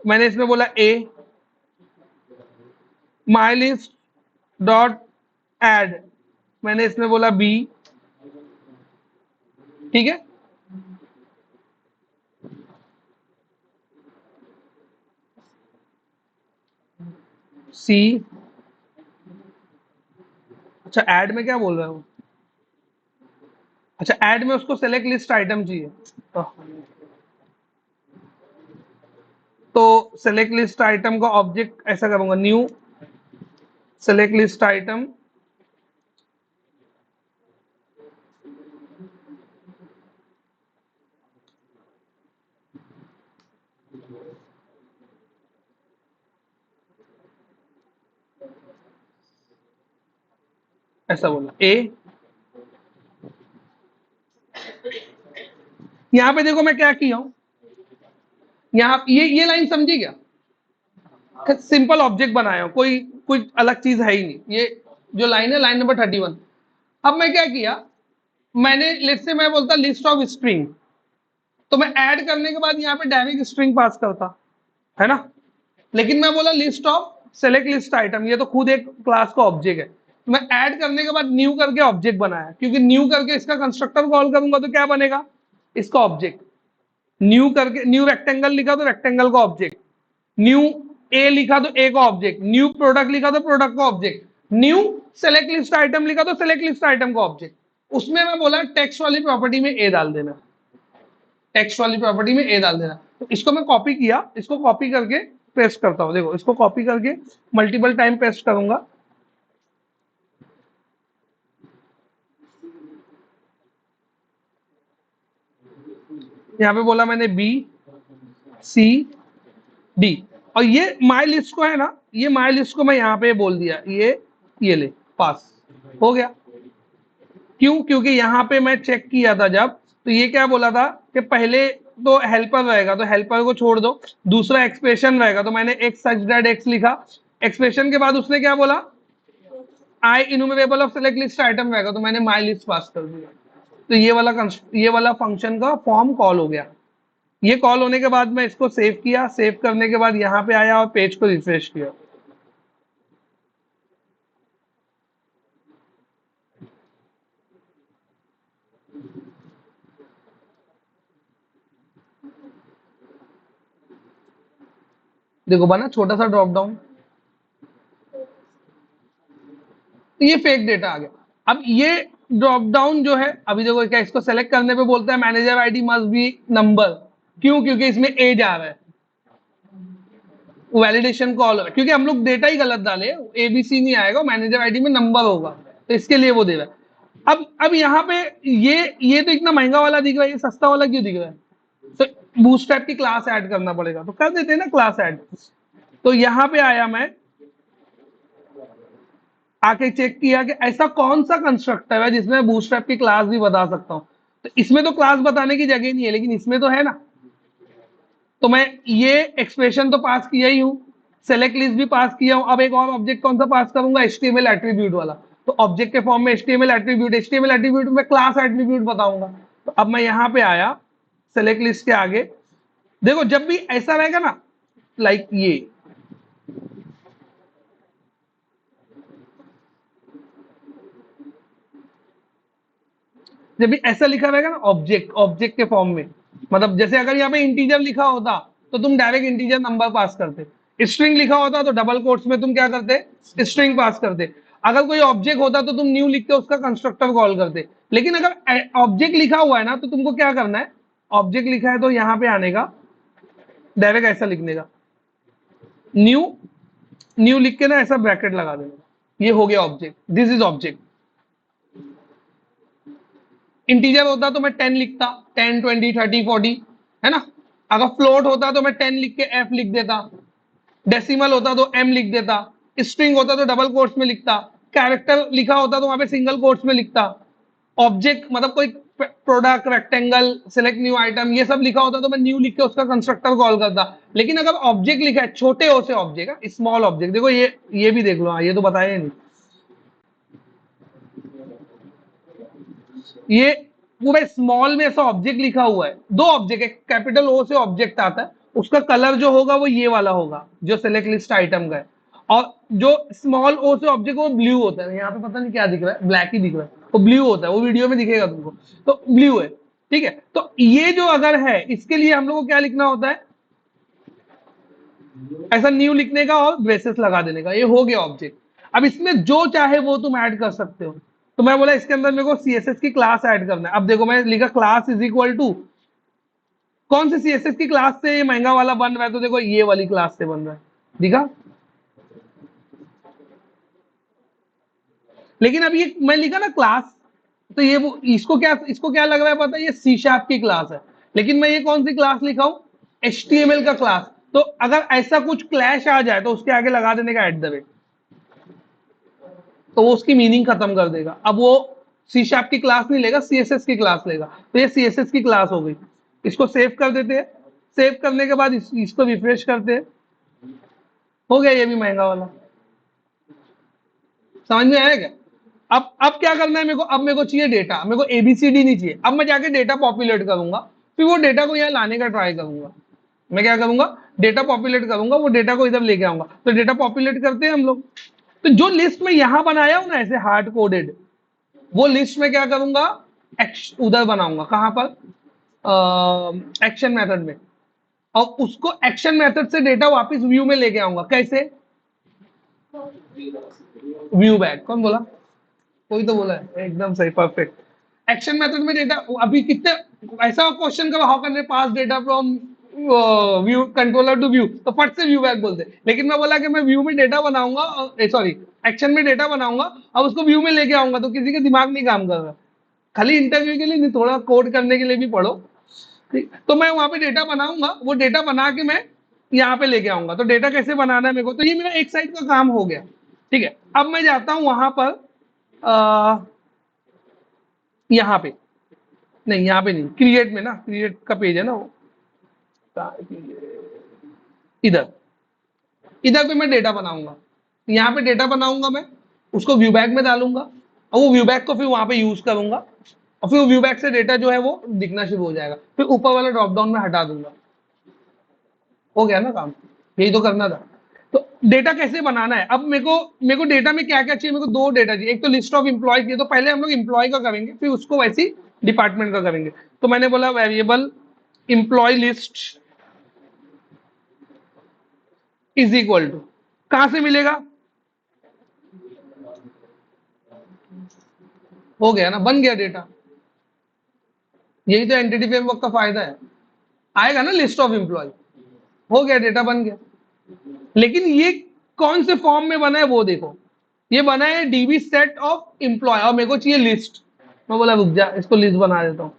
मैंने इसमें बोला ए, माई लिस्ट डॉट ऐड, मैंने इसमें बोला बी, ठीक है। सी, अच्छा ऐड में क्या बोल रहा हूँ, अच्छा ऐड में उसको सेलेक्ट लिस्ट आइटम चाहिए, तो सेलेक्ट लिस्ट आइटम का ऑब्जेक्ट ऐसा करूंगा, न्यू सेलेक्ट लिस्ट आइटम, ऐसा बोला ए। यहां पे देखो मैं क्या किया हूं, यहां ये लाइन समझी क्या, सिंपल ऑब्जेक्ट बनाया हूं, कोई कोई अलग चीज है ही नहीं। ये जो लाइन है, लाइन नंबर 31। अब मैं क्या किया, मैंने लेट्स से मैं बोलता लिस्ट ऑफ स्ट्रिंग, तो मैं ऐड करने के बाद यहाँ पे डायरेक्ट स्ट्रिंग पास करता है ना। लेकिन मैं बोला list of select list item, ये तो खुद एक क्लास का ऑब्जेक्ट है। तो मैं ऐड करने के बाद न्यू करके ऑब्जेक्ट बनाया, क्योंकि न्यू करके इसका कंस्ट्रक्टर कॉल करूंगा तो क्या बनेगा, इसका ऑब्जेक्ट। न्यू करके न्यू रेक्टेंगल लिखा तो रेक्टेंगल का ऑब्जेक्ट, न्यू ए लिखा तो ए का ऑब्जेक्ट, न्यू प्रोडक्ट लिखा तो प्रोडक्ट का object, new select list item लिखा तो सेलेक्ट लिस्ट आइटम का ऑब्जेक्ट। उसमें मैं बोला टेक्स्ट वाली प्रॉपर्टी में ए डाल देना, टेक्स्ट वाली प्रॉपर्टी में ए डाल देना। तो इसको मैं कॉपी किया, इसको कॉपी करके पेस्ट करता हूं। देखो इसको कॉपी करके मल्टीपल टाइम पेस्ट करूंगा, यहां पे बोला मैंने बी सी डी, और ये माई लिस्ट को है ना, ये माई लिस्ट को मैं यहां पे बोल दिया, ये ले पास हो गया। क्यों, क्योंकि यहां पे मैं चेक किया था जब, तो ये क्या बोला था कि पहले तो हेल्पर रहेगा, तो हेल्पर को छोड़ दो, दूसरा एक्सप्रेशन रहेगा, तो मैंने एक्स सच दैट एक्स लिखा। एक्सप्रेशन के बाद उसने क्या बोला, आई enumerable of select list item रहेगा, तो मैंने माई लिस्ट पास कर दिया। तो ये वाला फंक्शन का फॉर्म कॉल हो गया। ये कॉल होने के बाद मैं इसको सेव किया, सेव करने के बाद यहाँ पे आया और पेज को रिफ्रेश किया। देखो बना छोटा सा ड्रॉप डाउन, तो ये फेक डेटा आ गया। अब ये ड्रॉप डाउन जो है, अभी देखो क्या, इसको सेलेक्ट करने पे बोलता है manager ID must be number. क्यों, क्योंकि इसमें ए जा रहा है, वैलिडेशन कॉल हो रहा है, क्योंकि हम लोग डेटा ही गलत डाले, एबीसी नहीं आएगा, मैनेजर आईडी में नंबर होगा, तो इसके लिए वो दे रहा है। अब यहाँ पे ये तो इतना महंगा वाला दिख रहा है, ये सस्ता वाला क्यों दिख रहा है? तो बूटस्ट्रैप की क्लास ऐड करना पड़ेगा, तो कर देते हैं ना क्लास ऐड। तो यहाँ पे आया मैं, आके चेक किया कि ऐसा कौन सा कंस्ट्रक्टर है जिसमें बूटस्ट्रैप की क्लास भी बता सकता हूं। तो इसमें तो क्लास बताने की जगह नहीं है, लेकिन इसमें तो है ना। तो मैं ये एक्सप्रेशन तो पास किया ही हूं, सेलेक्ट लिस्ट भी पास किया हूं। अब एक और ऑब्जेक्ट कौन सा पास करूंगा? एचटीएमएल एट्रीब्यूट वाला। तो ऑब्जेक्ट के फॉर्म में एचटीएमएल एट्रीब्यूट में क्लास एट्रीब्यूट बताऊंगा। तो अब मैं यहां पे आया सेलेक्ट लिस्ट के आगे, देखो जब भी ऐसा रहेगा ना, लाइक ये, जब भी ऐसा लिखा रहेगा ना ऑब्जेक्ट के फॉर्म में, मतलब जैसे अगर यहाँ पे इंटीजर लिखा होता तो तुम डायरेक्ट इंटीजर नंबर पास करते, स्ट्रिंग लिखा होता तो डबल कोट्स में तुम क्या करते? स्ट्रिंग पास करते। अगर कोई ऑब्जेक्ट होता तो तुम न्यू लिख के उसका कंस्ट्रक्टर कॉल करते। लेकिन अगर ऑब्जेक्ट लिखा हुआ है ना, तो तुमको क्या करना है? ऑब्जेक्ट लिखा है तो यहाँ पे आने का, डायरेक्ट ऐसा लिखने का, न्यू, न्यू लिख के ना ऐसा ब्रैकेट लगा देना, ये हो गया object, this is object. Integer होता तो मैं 10 लिखता, 10 20 30 40, है ना। अगर फ्लोट होता तो मैं 10 लिख के एफ लिख देता, डेसिमल होता तो एम लिख देता, स्ट्रिंग होता तो डबल कोट्स में लिखता, कैरेक्टर लिखा होता तो वहां पे सिंगल कोट्स में लिखता। ऑब्जेक्ट मतलब कोई product, rectangle, select new item, ये सब लिखा होता तो मैं न्यू लिख के उसका कंस्ट्रक्टर कॉल करता। लेकिन अगर ऑब्जेक्ट लिखा है, छोटे ओ से ऑब्जेक्ट, स्मॉल ऑब्जेक्ट, देखो ये भी देख लो, हाँ ये तो बताया नहीं, ये पूरा स्मॉल में ऐसा ऑब्जेक्ट लिखा हुआ है, दो ऑब्जेक्ट है, कैपिटल ओ से ऑब्जेक्ट आता है, उसका कलर जो होगा वो ये वाला होगा जो सिलेक्ट लिस्ट आइटम का है। और जो स्मॉल ओ से ऑब्जेक्ट वो ब्लू होता है, यहाँ पे पता नहीं क्या दिख रहा है, ब्लैक ही दिख रहा है, वो ब्लू होता है, वो वीडियो में दिखेगा तुमको, तो ब्लू है। ठीक है, तो ये जो अगर है, इसके लिए हम लोग को क्या लिखना होता है? ऐसा न्यू लिखने का और ब्रेसेस लगा देने का, ये हो गया ऑब्जेक्ट। अब इसमें जो चाहे वो तुम ऐड कर सकते हो। तो मैं बोला इसके अंदर मेरे को सीएसएस की क्लास ऐड करना है। अब देखो मैं लिखा क्लास इज इक्वल टू, कौन सी सीएसएस की क्लास से ये महंगा वाला बन रहा है? तो देखो ये वाली क्लास से बन रहा है, दिखा। लेकिन अब ये मैं लिखा ना क्लास, तो ये वो इसको क्या लग रहा है पता है? ये सी शार्प की क्लास है। लेकिन मैं ये कौन सी क्लास लिखा हूं? एचटीएमएल का क्लास। तो अगर ऐसा कुछ क्लैश आ जाए तो उसके आगे लगा देने का एट द रेट, तो वो उसकी मीनिंग खत्म कर देगा। अब वो सी शार्प की क्लास नहीं लेगा, सीएसएस की क्लास लेगा। तो ये सीएसएस की क्लास हो गई। इसको सेव कर देते हैं, सेव करने के बाद इसको रिफ्रेश करते हैं, हो गया ये भी महंगा वाला। समझ में आया क्या? अब क्या करना है मेरे को? अब मेरे को चाहिए डेटा, मेरे को एबीसीडी नहीं चाहिए। अब मैं जाके डेटा पॉपुलेट करूंगा, फिर वो डेटा को यहाँ लाने का ट्राई करूंगा। मैं क्या करूंगा? डेटा पॉपुलेट करूंगा, वो डेटा को इधर लेके आऊंगा। तो डेटा पॉपुलेट करते हैं हम लोग। तो जो लिस्ट में यहां बनाया हूं ना ऐसे हार्ड कोडेड, वो लिस्ट में क्या करूंगा? उधर बनाऊंगा, कहां पर? एक्शन मेथड में। और उसको एक्शन मेथड से डेटा वापस व्यू में लेके आऊंगा। कैसे? View back. कौन बोला? कोई तो बोला है, एकदम सही, परफेक्ट। एक्शन मेथड में डेटा अभी कितने ऐसा क्वेश्चन करो, how can we pass data from view controller to view, तो फट से व्यू बैक बोलते। लेकिन मैं बोला कि मैं व्यू में डेटा बनाऊंगा, सॉरी एक्शन में डेटा बनाऊंगा, अब उसको व्यू में लेके आऊंगा, तो किसी का दिमाग नहीं काम कर रहा। खाली इंटरव्यू के लिए नहीं, थोड़ा कोड करने के लिए भी पढ़ो। ठीक, तो मैं वहां पे डेटा बनाऊंगा, वो डेटा बना के मैं यहाँ पे लेके आऊंगा। तो डेटा कैसे बनाना है मेरे को, तो ये मेरा एक साइड का काम हो गया। ठीक है, अब मैं जाता हूं वहां पर, यहाँ पे नहीं, यहाँ पे नहीं, क्रिएट में ना, क्रिएट का पेज है ना वो, इधर, इधर पे मैं डेटा बनाऊंगा। यहाँ पे डेटा बनाऊंगा मैं, उसको व्यू बैग में डालूंगा, और वो व्यू बैग को फिर वहां पे यूज करूंगा, और फिर व्यू बैग से डेटा जो है वो दिखना शुरू हो जाएगा। फिर ऊपर वाला ड्रॉप डाउन में हटा दूंगा। हो गया ना काम, यही तो करना था। तो डेटा कैसे बनाना है? अब मेरे को डेटा में क्या क्या चाहिए? मेरे को दो डेटा चाहिए, एक तो लिस्ट ऑफ एम्प्लॉय चाहिए। तो पहले हम लोग एम्प्लॉय का करेंगे, फिर उसको वैसी डिपार्टमेंट का करेंगे। तो मैंने बोला variable employee list is equal to, कहां से मिलेगा? हो गया ना, बन गया डेटा। यही तो एंटिटी फ्रेमवर्क का फायदा है, आएगा ना लिस्ट ऑफ एम्प्लॉय, हो गया डेटा बन गया। लेकिन ये कौन से फॉर्म में बना है वो देखो, ये बना है डीबी सेट ऑफ एम्प्लॉय, और मेरे को चाहिए लिस्ट। मैं बोला रुक जा, इसको लिस्ट बना देता हूँ।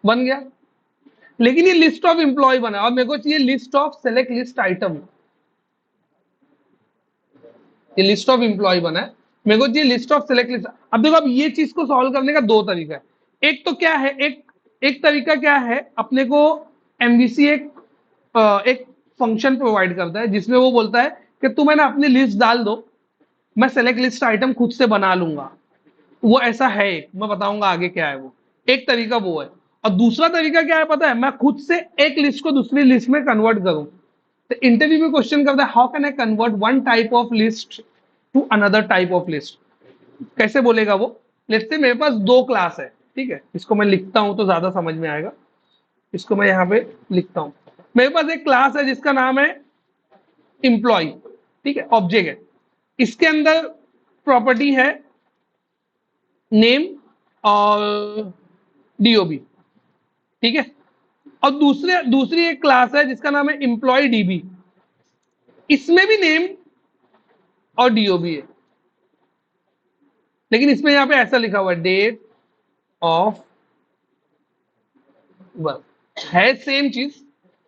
बन गया, लेकिन ये लिस्ट ऑफ एम्प्लॉय बना और मेरे को चाहिए list of select list item. ये लिस्ट ऑफ एम्प्लॉय बना है, मेरे को चाहिए लिस्ट ऑफ सेलेक्ट लिस्ट। अब देखो, अब ये चीज को सॉल्व करने का दो तरीका है। एक तो क्या है, एक तरीका क्या है, अपने को एमवीसी एक फंक्शन प्रोवाइड करता है जिसमें वो बोलता है कि तुम है ना अपनी लिस्ट डाल दो, मैं सेलेक्ट लिस्ट आइटम खुद से बना लूंगा। वो ऐसा है, मैं बताऊंगा आगे क्या है वो। एक तरीका वो है, और दूसरा तरीका क्या है पता है, मैं खुद से एक लिस्ट को दूसरी लिस्ट में कन्वर्ट करूं। तो इंटरव्यू में क्वेश्चन करता है, how can I convert one type of list to another type of list. कैसे बोलेगा वो, लेट्स से मेरे पास दो क्लास है, ठीक है, इसको मैं लिखता हूं तो ज्यादा समझ में आएगा। इसको मैं यहाँ पे लिखता हूं, मेरे पास एक क्लास है जिसका नाम है एम्प्लॉय, ठीक है, ऑब्जेक्ट है। इसके अंदर प्रॉपर्टी है नेम और डीओबी, ठीक है। और दूसरी एक क्लास है जिसका नाम है एम्प्लॉय डीबी, इसमें भी नेम और डीओबी है, लेकिन इसमें यहां पे ऐसा लिखा हुआ है डेट ऑफ बर्थ। है सेम चीज,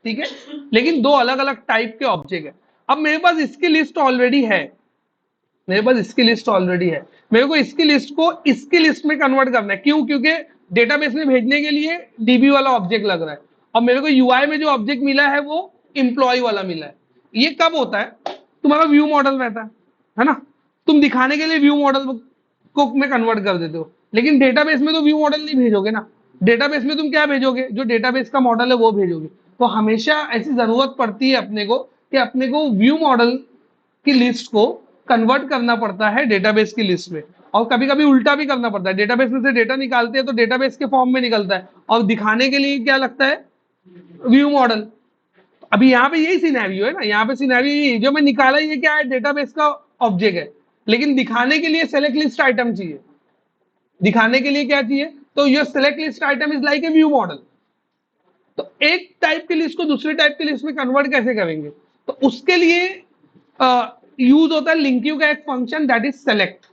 ठीक है, लेकिन दो अलग अलग टाइप के ऑब्जेक्ट है। अब मेरे पास इसकी लिस्ट ऑलरेडी है, मेरे पास इसकी लिस्ट ऑलरेडी है, मेरे को इसकी लिस्ट को इसकी लिस्ट में कन्वर्ट करना है। क्यों? क्योंकि डेटाबेस में भेजने के लिए डीबी वाला ऑब्जेक्ट लग रहा है, और मेरे को यूआई में जो ऑब्जेक्ट मिला है वो एम्प्लॉय वाला मिला है। ये कब होता है, तुम्हारा व्यू मॉडल रहता है ना, तुम दिखाने के लिए व्यू मॉडल को में कन्वर्ट कर देते हो, लेकिन डेटाबेस में तो व्यू मॉडल नहीं भेजोगे ना। डेटाबेस में तुम क्या भेजोगे, जो डेटाबेस का मॉडल है वो भेजोगे। तो हमेशा ऐसी जरूरत पड़ती है अपने को कि अपने को व्यू मॉडल की लिस्ट को कन्वर्ट करना पड़ता है डेटाबेस की लिस्ट में, और कभी कभी उल्टा भी करना पड़ता है। डेटाबेस में से डेटा निकालते हैं तो डेटाबेस के फॉर्म में निकलता है, और दिखाने के लिए क्या लगता है, व्यू मॉडल। अभी यहाँ पे यही सिनेरियो है ना, यहाँ पे सिनेरियो यही जो मैं निकाला, ये क्या है, डेटाबेस का ऑब्जेक्ट है, लेकिन दिखाने के लिए सेलेक्ट लिस्ट आइटम चाहिए। दिखाने के लिए क्या चाहिए, तो your select list item is like a view model. तो एक टाइप की लिस्ट को दूसरे टाइप की लिस्ट में कन्वर्ट कैसे करेंगे, तो उसके लिए यूज होता है लिंक्यू का एक function, that is select.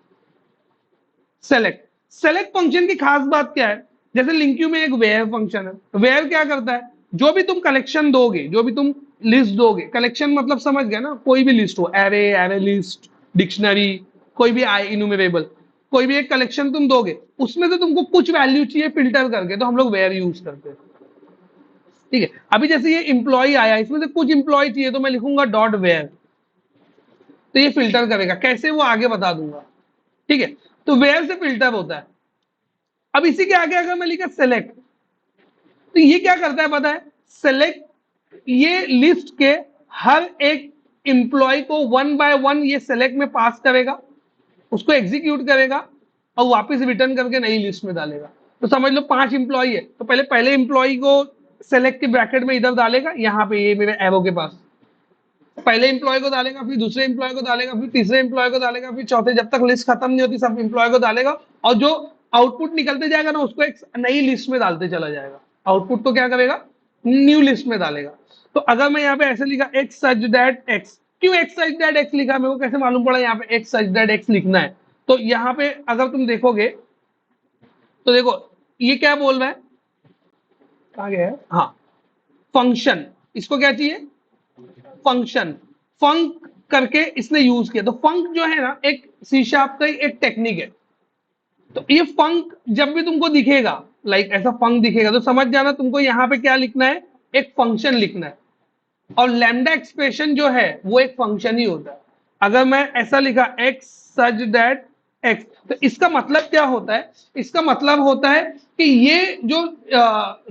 Select function की खास बात क्या है, जैसे लिंक्यू में एक वेयर फंक्शन है। वेयर क्या करता है, जो भी तुम कलेक्शन दोगे, जो भी तुम लिस्ट दोगे, कलेक्शन मतलब समझ गए ना, कोई भी लिस्ट हो, एरे, एरे लिस्ट, डिक्शनरी, कोई भी आई इनुमरेबल, कोई भी एक कलेक्शन तुम दोगे, उसमें से तुमको कुछ वैल्यू चाहिए फिल्टर करके, तो हम लोग वेयर यूज करते हैं, ठीक है। अभी जैसे ये इंप्लॉय आया, इसमें से कुछ इंप्लॉय चाहिए, तो मैं लिखूंगा डॉट वेयर, तो ये फिल्टर करेगा। कैसे, वो आगे बता दूंगा, ठीक है। तो वेयर से फिल्टर होता है। अब इसी के आगे अगर मैं लिखा सेलेक्ट, तो ये क्या करता है पता है, सेलेक्ट ये लिस्ट के हर एक इंप्लॉय को वन बाय वन ये सेलेक्ट में पास करेगा, उसको एग्जीक्यूट करेगा, और वापस रिटर्न करके नई लिस्ट में डालेगा। तो समझ लो 5 इंप्लॉय है, तो पहले इंप्लॉय को सेलेक्ट के ब्रैकेट में इधर डालेगा, यहाँ पे ये मेरे एरो के पास, पहले इंप्लॉय को डालेगा, फिर दूसरे इंप्लॉय को डालेगा, फिर तीसरे इंप्लॉय को डालेगा, फिर चौथे, जब तक लिस्ट खत्म नहीं होती सब इंप्लॉय को डालेगा, और जो आउटपुट निकलते जाएगा ना, उसको एक नई लिस्ट में डालते चला जाएगा। आउटपुट को क्या करेगा, न्यू लिस्ट में डालेगा। तो अगर मैं यहाँ पे ऐसे लिखा एक्स सच दैट एक्स, क्यों एक्स सच दैट एक्स लिखा, मेरे को कैसे मालूम पड़ा यहाँ पे एक्स सच दैट एक्स लिखना है। तो यहाँ पे अगर तुम देखोगे तो देखो ये क्या बोल रहा है, कहाँ गया है, हाँ, फंक्शन, इसको क्या चाहिए, फंक्शन, फंक करके इसने यूज किया। तो फंक जो है ना, एक सी शार्प का एक टेक्निक है। तो ये फंक जब भी तुमको दिखेगा, लाइक ऐसा फंक दिखेगा, तो समझ जाना तुमको यहाँ पे क्या लिखना है, एक फंक्शन लिखना है। और लैम्डा एक्सप्रेशन जो है वो एक फंक्शन ही होता है। अगर मैं ऐसा लिखा एक्स सच दैट एक्स, तो इसका मतलब क्या होता है, इसका मतलब होता है कि ये जो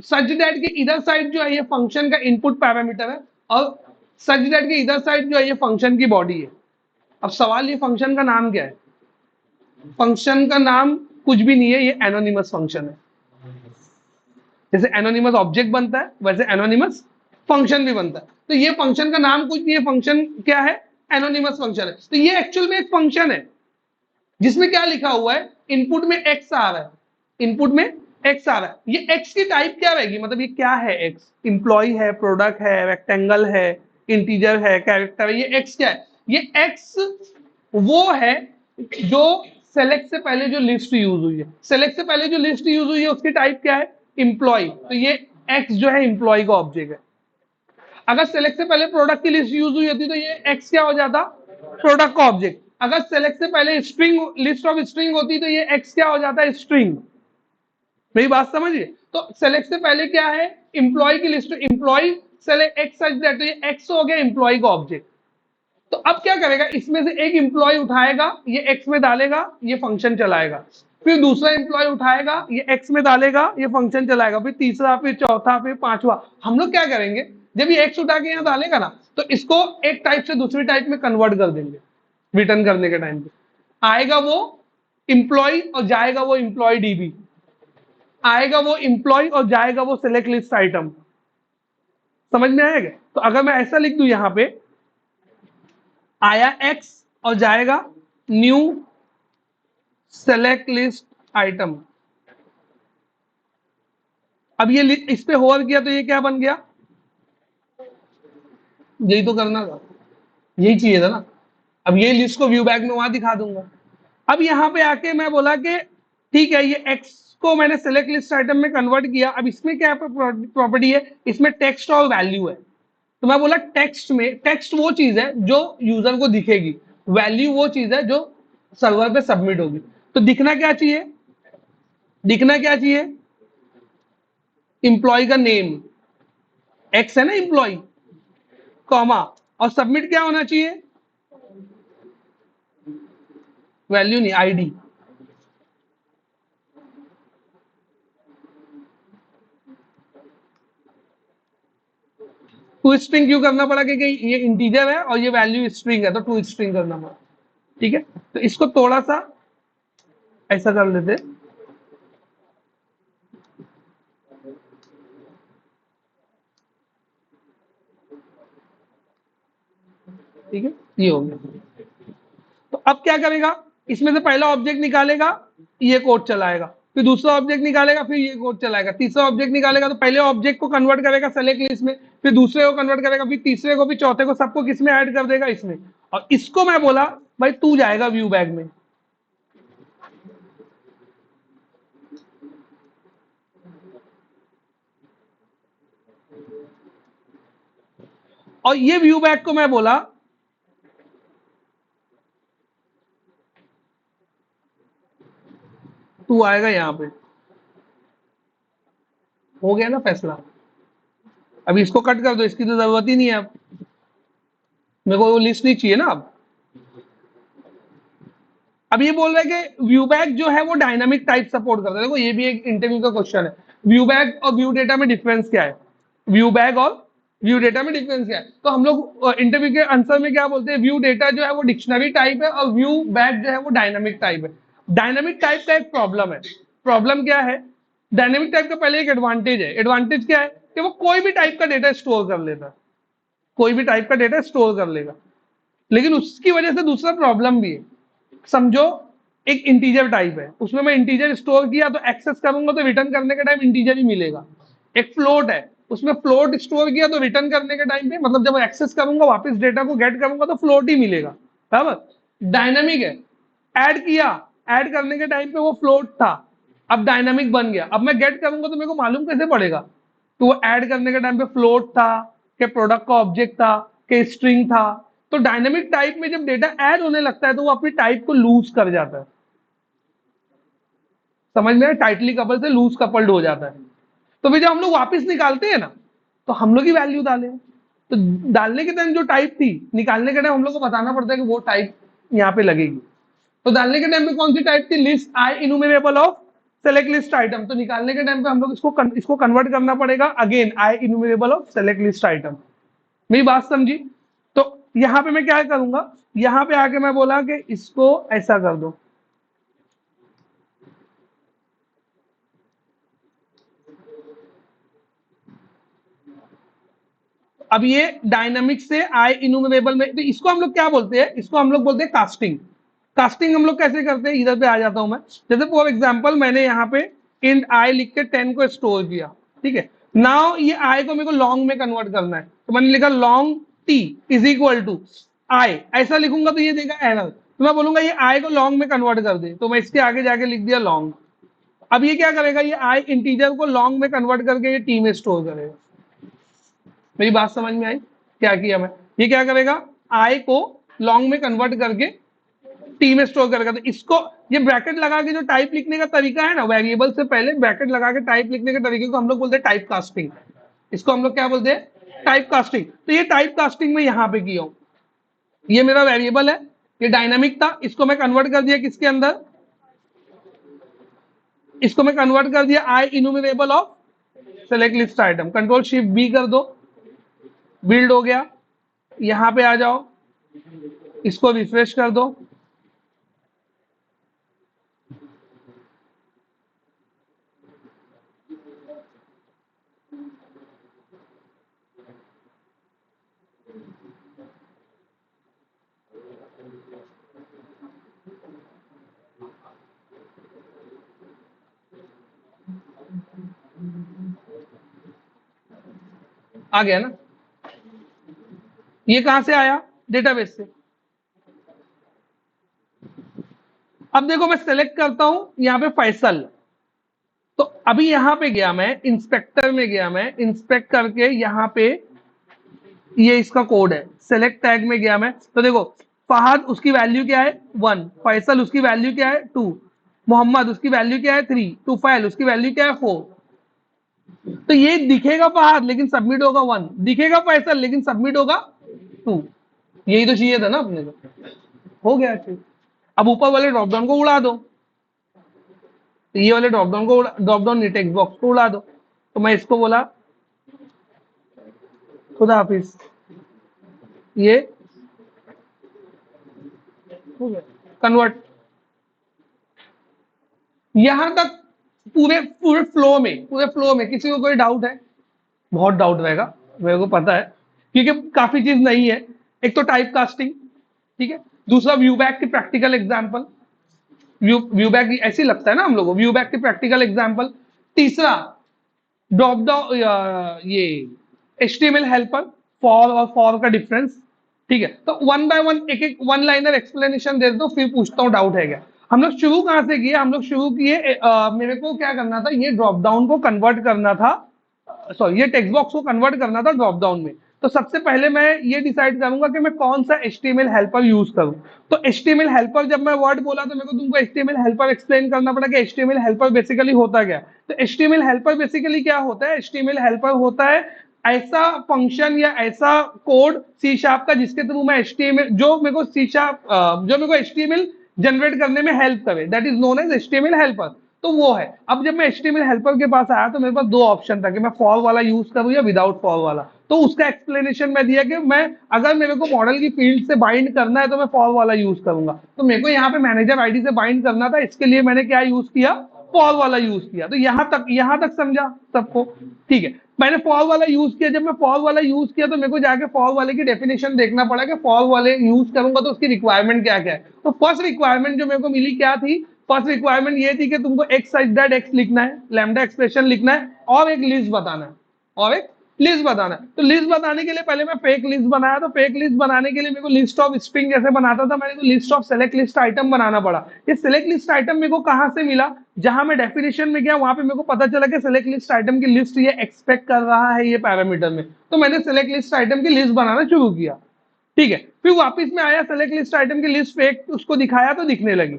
सच दैट के इधर साइड जो है ये फंक्शन का इनपुट पैरामीटर है, और सच दैट के इधर साइड जो है ये फंक्शन की बॉडी है। अब सवाल, ये फंक्शन का नाम क्या है, फंक्शन का नाम कुछ भी नहीं है, ये एनोनिमस फंक्शन है। जैसे एनोनिमस ऑब्जेक्ट बनता है, वैसे एनोनिमस फंक्शन भी बनता है। तो ये फंक्शन का नाम कुछ नहीं है, फंक्शन क्या है, एनोनिमस फंक्शन है। तो ये एक्चुअल में एक फंक्शन है जिसमें क्या लिखा हुआ है, इनपुट में एक्स आ रहा है, इनपुट में एक्स आ रहा है। ये एक्स की टाइप क्या रहेगी, मतलब ये क्या है, एक्स इंप्लॉय है, प्रोडक्ट है, रेक्टेंगल है, इंटीजर है, कैरेक्टर है, ये एक्स क्या है, ये एक्स वो है जो सेलेक्ट से पहले जो लिस्ट यूज हुई है। सेलेक्ट से पहले जो लिस्ट यूज हुई है उसकी टाइप क्या है? इंप्लॉय। तो ये एक्स जो है इंप्लॉय का ऑब्जेक्ट है। अगर सेलेक्ट से पहले प्रोडक्ट की लिस्ट यूज हुई होती तो ये एक्स क्या हो जाता? प्रोडक्ट का ऑब्जेक्ट। अगर सेलेक्ट से पहले स्ट्रिंग लिस्ट ऑफ स्ट्रिंग होती तो ये एक्स क्या हो जाता? स्ट्रिंग। मेरी बात समझिए। तो सेलेक्ट से पहले क्या है? इंप्लॉय की लिस्ट। Employee select x such that, तो ये एक्स हो गया इंप्लॉय का ऑब्जेक्ट। तो अब क्या करेगा? इसमें से एक इंप्लॉय उठाएगा, ये एक्स में डालेगा, ये फंक्शन चलाएगा। फिर दूसरा इंप्लॉय उठाएगा, ये एक्स में डालेगा, ये फंक्शन चलाएगा। फिर तीसरा, फिर चौथा, फिर पांचवा। हम लोग क्या करेंगे? जब ये एक्स उठा के यहाँ डालेगा ना, तो इसको एक टाइप से दूसरी टाइप में कन्वर्ट कर देंगे। रिटर्न करने के टाइम पे आएगा वो इंप्लॉय और जाएगा वो इंप्लॉय डीबी, आएगा वो इंप्लॉय और जाएगा वो सिलेक्ट लिस्ट आइटम। समझ में आएगा? तो अगर मैं ऐसा लिख दूं यहां पे, आया एक्स और जाएगा न्यू सेलेक्ट लिस्ट आइटम। अब ये इस पे होवर किया तो ये क्या बन गया? यही तो करना था, यही चाहिए था ना। अब ये लिस्ट को व्यू बैक में वहां दिखा दूंगा। अब यहां पे आके मैं बोला कि ठीक है, ये एक्स को मैंने सेलेक्ट लिस्ट आइटम में कन्वर्ट किया। अब इसमें क्या प्रॉपर्टी है? इसमें टेक्स्ट और वैल्यू है। तो मैं बोला टेक्स्ट में, टेक्स्ट वो चीज है जो यूजर को दिखेगी, वैल्यू वो चीज है जो सर्वर पे सबमिट होगी। तो दिखना क्या चाहिए? दिखना क्या चाहिए? इंप्लॉय का नेम, एक्स है ना इंप्लॉय, कॉमा, और सबमिट क्या होना चाहिए? वैल्यू नहीं, आईडी। टू स्ट्रिंग क्यों करना पड़ा? क्योंकि ये इंटीजर है और ये वैल्यू स्ट्रिंग है, तो टू स्ट्रिंग करना पड़ा। ठीक है, तो इसको थोड़ा सा ऐसा कर लेते। ठीक है, ये हो गया। तो अब क्या करेगा? इसमें से पहला ऑब्जेक्ट निकालेगा, ये कोड चलाएगा। फिर दूसरा ऑब्जेक्ट निकालेगा, फिर ये कोड चलाएगा। तीसरा ऑब्जेक्ट निकालेगा तो पहले ऑब्जेक्ट को कन्वर्ट करेगा सेलेक्ट लिस्ट में, फिर दूसरे को कन्वर्ट करेगा, फिर तीसरे को, फिर चौथे को, सबको किस में ऐड कर देगा? इसमें। और इसको मैं बोला भाई तू जाएगा व्यू बैग में। और ये व्यू बैग को मैं बोला तू आएगा यहां पे। हो गया ना फैसला? अभी इसको कट कर दो, इसकी तो जरूरत ही नहीं है अब। मेरे को वो लिस्ट नहीं चाहिए ना अब ये बोल रहा है कि व्यू बैग जो है वो डायनामिक टाइप सपोर्ट करता है। देखो ये भी एक इंटरव्यू का क्वेश्चन है। व्यू बैग और व्यू डेटा में डिफरेंस क्या है? व्यू बैग और व्यू डेटा में डिफरेंस क्या है? तो हम लोग इंटरव्यू के आंसर में क्या बोलते हैं? व्यू डेटा जो है वो डिक्शनरी टाइप है और व्यू बैग जो है वो डायनामिक टाइप है। डायनामिक टाइप का एक प्रॉब्लम है। प्रॉब्लम क्या है? डायनामिक टाइप का पहले एक एडवांटेज है। एडवांटेज क्या है? कि वो कोई भी टाइप का डेटा स्टोर कर लेता है, कोई भी टाइप का डेटा स्टोर कर लेगा। लेकिन उसकी वजह से दूसरा प्रॉब्लम भी है। समझो एक इंटीजर टाइप है, उसमें मैं इंटीजर स्टोर किया तो एक्सेस करूंगा तो रिटर्न करने के टाइम इंटीजर ही मिलेगा। एक फ्लोट है, उसमें फ्लोट स्टोर किया तो रिटर्न करने के टाइम पे, मतलब जब एक्सेस करूंगा वापस डेटा को गेट करूंगा तो फ्लोट ही मिलेगा। बराबर। डायनामिक है, ऐड किया, ऐड करने के टाइम पे वो फ्लोट था, अब डायनामिक बन गया। अब मैं गेट करूंगा तो मेरे को मालूम कैसे पड़ेगा? तो वो ऐड करने के टाइम पे फ्लोट था, कि प्रोडक्ट का ऑब्जेक्ट था, कि स्ट्रिंग था। तो डायनेमिक टाइप में जब डेटा ऐड होने लगता है तो वो अपनी टाइप को लूज कर जाता है। समझ में? टाइटली कपल से लूज कपल्ड हो जाता है। तो फिर जब हम लोग वापस निकालते हैं ना, तो हम लोग ही वैल्यू डालें। तो डालने के टाइम जो टाइप थी, निकालने के टाइम हम लोग को बताना पड़ता है कि वो टाइप यहाँ पे लगेगी। तो डालने के टाइम पे कौन सी टाइप थी? List I enumerable of select list item. तो निकालने के टाइम पे हम लोग इसको कन्वर्ट करना पड़ेगा again I enumerable of select list item. मेरी बात समझी? तो यहां पे मैं क्या करूंगा? यहां पे आके मैं बोला कि इसको ऐसा कर दो। अब ये डायनामिक से आई इनुमरेबल में, तो इसको हम लोग क्या बोलते हैं? इसको हम लोग बोलते हैं कास्टिंग। कास्टिंग हम लोग कैसे करते हैं? इधर पे आ जाता हूं मैं। जैसे फॉर एग्जांपल मैंने यहाँ पे इंट आई लिख के 10 को स्टोर किया। ठीक है, नाउ ये आई को मेरे को लॉन्ग में कन्वर्ट करना है, तो मैंने लिखा long t is equal to I. ऐसा लिखूंगा तो ये देगा एरर। तो मैं बोलूंगा ये आई को लॉन्ग में कन्वर्ट कर दे, तो मैं इसके आगे जाके लिख दिया लॉन्ग। अब ये क्या करेगा, ये आई इंटीजर को लॉन्ग में कन्वर्ट करके ये टी में स्टोर करेगा। मेरी बात समझ में आई क्या किया मैं? ये क्या करेगा, आई को लॉन्ग में कन्वर्ट करके टी में स्टोर करेगा। तो इसको ये ब्रैकेट लगा के जो टाइप लिखने का तरीका है ना, वेरिएबल से पहले ब्रैकेट लगा के टाइप लिखने के तरीके को हम लोग बोलते हैं टाइप कास्टिंग। इसको हम लोग क्या बोलते हैं, टाइप कास्टिंग। तो ये टाइप कास्टिंग में यहां पे किया हूं। ये मेरा वेरिएबल है, ये डायनामिक था, इसको मैं कन्वर्ट कर दिया किसके अंदर, इसको मैं कन्वर्ट कर दिया I enumerable of select list item. Control shift B कर दो, बिल्ड हो गया। यहां पे आ जाओ, इसको रिफ्रेश कर दो, आ गया ना। ये कहां से आया, डेटाबेस से। अब देखो मैं सेलेक्ट करता हूं यहां पे फैसल। तो अभी यहां पे गया मैं इंस्पेक्टर में गया, मैं इंस्पेक्ट करके यहां पे ये इसका कोड है, सेलेक्ट टैग में गया मैं। तो देखो फहद उसकी वैल्यू क्या है 1, फैसल उसकी वैल्यू क्या है 2, मोहम्मद उसकी वैल्यू क्या है 3, तुफैल उसकी वैल्यू क्या है 4। तो ये दिखेगा फहद लेकिन सबमिट होगा 1, दिखेगा फैसल लेकिन सबमिट होगा 2। यही तो चाहिए था ना अपने को, हो गया चीज। अब ऊपर वाले ड्रॉप डाउन को उड़ा दो, तो ये वाले ड्रॉप डाउन को ड्रॉप डाउन टेक्स्ट बॉक्स को उड़ा दो। तो मैं इसको बोला खुदा हाफिज, ये हो गया कन्वर्ट। यहां तक पूरे पूरे फ्लो में किसी को कोई डाउट है? बहुत डाउट रहेगा, मेरे को पता है, क्योंकि काफी चीज नहीं है। एक तो टाइप कास्टिंग, ठीक है, दूसरा व्यू बैक की प्रैक्टिकल एग्जांपल, व्यू बैक ऐसे लगता है ना हम लोगों को, व्यू बैक की प्रैक्टिकल एग्जांपल। तीसरा ड्रॉप डाउन, ये एचटीएमएल हेल्पर, फॉर और फॉर का डिफरेंस। ठीक है, तो वन बाय वन एक एक वन लाइनर एक्सप्लेनेशन दे दो, फिर पूछता हूँ डाउट है क्या। हम लोग शुरू कहां से किए, हम लोग शुरू किए मेरे को क्या करना था, ये ड्रॉप डाउन को कन्वर्ट करना था, सॉरी ये टेक्स्ट बॉक्स को कन्वर्ट करना था ड्रॉप डाउन में। तो सबसे पहले मैं ये डिसाइड करूंगा कि मैं कौन सा एचटीएमएल हेल्पर यूज करूं। तो एचटीएमएल हेल्पर, जब मैं वर्ड बोला तो मेरे को तुमको एचटीएमएल हेल्पर एक्सप्लेन करना पड़ा कि एचटीएमएल हेल्पर बेसिकली होता क्या है। तो एचटीएमएल हेल्पर बेसिकली क्या होता है, एचटीएमएल हेल्पर होता है ऐसा फंक्शन या ऐसा कोड सी शार्प का जिसके थ्रू मैं एचटीएमएल, जो मेरे को सी शार्प, जो मेरे को एचटीएमएल जनरेट करने में हेल्प करे, that is known as HTML helper. तो वो है। अब जब मैं एचटीएमएल हेल्पर के पास आया तो मेरे पास दो ऑप्शन था कि मैं फॉर वाला यूज करूं या विदाउट फॉर वाला। तो उसका एक्सप्लेनेशन मैं दिया कि मैं, अगर मेरे को मॉडल की फील्ड से बाइंड करना है तो मैं फॉर वाला यूज करूंगा। तो मेरे को यहाँ पे मैनेजर आईडी से बाइंड करना था, इसके लिए मैंने क्या यूज किया, फॉर वाला यूज किया। तो यहां तक समझा सबको? ठीक है, मैंने फॉर वाला यूज किया। जब मैं फॉर वाला यूज किया तो मेरे को जाके फॉर वाले की डेफिनेशन देखना पड़ा कि फॉर वाले यूज करूंगा तो उसकी रिक्वायरमेंट क्या क्या है। तो फर्स्ट रिक्वायरमेंट जो मेरे को मिली क्या थी, फर्स्ट रिक्वायरमेंट ये थी कि तुमको एक्स साइज दैट एक्स लिखना है, लैम्डा एक्सप्रेशन लिखना है और एक लिस्ट बताना है, और एक लिस्ट बताना है। तो लिस्ट बताने के लिए पहले मैं फेक लिस्ट बनाया। तो फेक लिस्ट बनाने के लिए मेरे को लिस्ट ऑफ स्ट्रिंग जैसे बनाता था, मेरे को list of select list item बनाना पड़ा। ये सेलेक्ट लिस्ट आइटम मेरे को कहां से मिला, जहां मैं डेफिनेशन में गया वहां पे मेरे को पता चला कि सेलेक्ट लिस्ट आइटम की लिस्ट ये एक्सपेक्ट कर रहा है ये पैरामीटर में। तो मैंने सेलेक्ट लिस्ट आइटम की लिस्ट बनाना शुरू किया। ठीक है, फिर वापस में आया, सेलेक्ट लिस्ट आइटम की लिस्ट फेक उसको दिखाया तो दिखने लगी।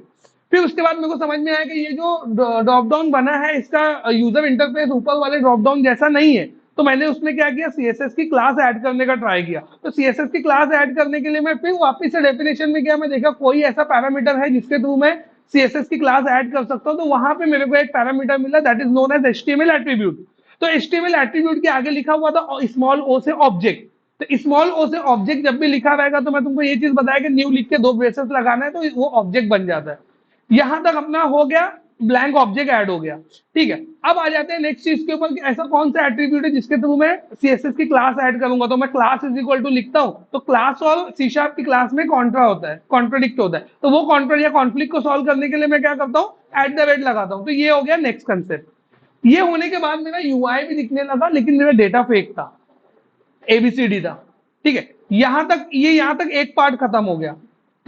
फिर उसके बाद मेरे को समझ में आया कि ये जो ड्रॉप डाउन बना है इसका यूजर इंटरफेस ऊपर वाले ड्रॉप डाउन जैसा नहीं है। तो मैंने उसमें क्या किया, सीएसएस की क्लास ऐड करने का ट्राई किया। तो सीएसएस की क्लास ऐड करने के लिए मैं फिर वापस से डेफिनेशन में गया, मैं देखा कोई ऐसा पैरामीटर है जिसके थ्रू मैं सीएसएस की क्लास ऐड कर सकता हूँ। तो वहां पे मेरे को एक पैरामीटर मिला, that is known as HTML attribute. तो एचटीएमएल एट्रीब्यूट के आगे लिखा हुआ था स्मॉल ओ से ऑब्जेक्ट। तो स्मॉल ओ से ऑब्जेक्ट जब भी लिखा रहेगा तो मैं तुमको ये चीज बताया कि न्यू लिख के दो ब्रेसेस लगाना है तो वो ऑब्जेक्ट बन जाता है। यहां तक अपना हो गया, ब्लैंक ऑब्जेक्ट ऐड हो गया। ठीक है, अब आ जाते हैं नेक्स्ट चीज के ऊपर कि ऐसा कौन सा एट्रीब्यूट है जिसके थ्रू मैं सीएसएस की क्लास ऐड करूंगा। तो मैं क्लास इज इक्वल टू लिखता हूं। तो क्लास और सी शार्प की क्लास में कॉन्ट्रा होता है, कॉन्ट्रोडिक्ट होता है। तो वो कॉन्ट्रा या कॉन्फ्लिक्ट को सॉल्व करने के लिए मैं क्या करता हूँ, @ लगाता हूँ। तो ये हो गया नेक्स्ट कंसेप्ट। ये होने के बाद मेरा यूआई भी दिखने लगा, लेकिन मेरा डेटा फेक था, एबीसीडी था। ठीक है, यहां तक एक पार्ट खत्म हो गया।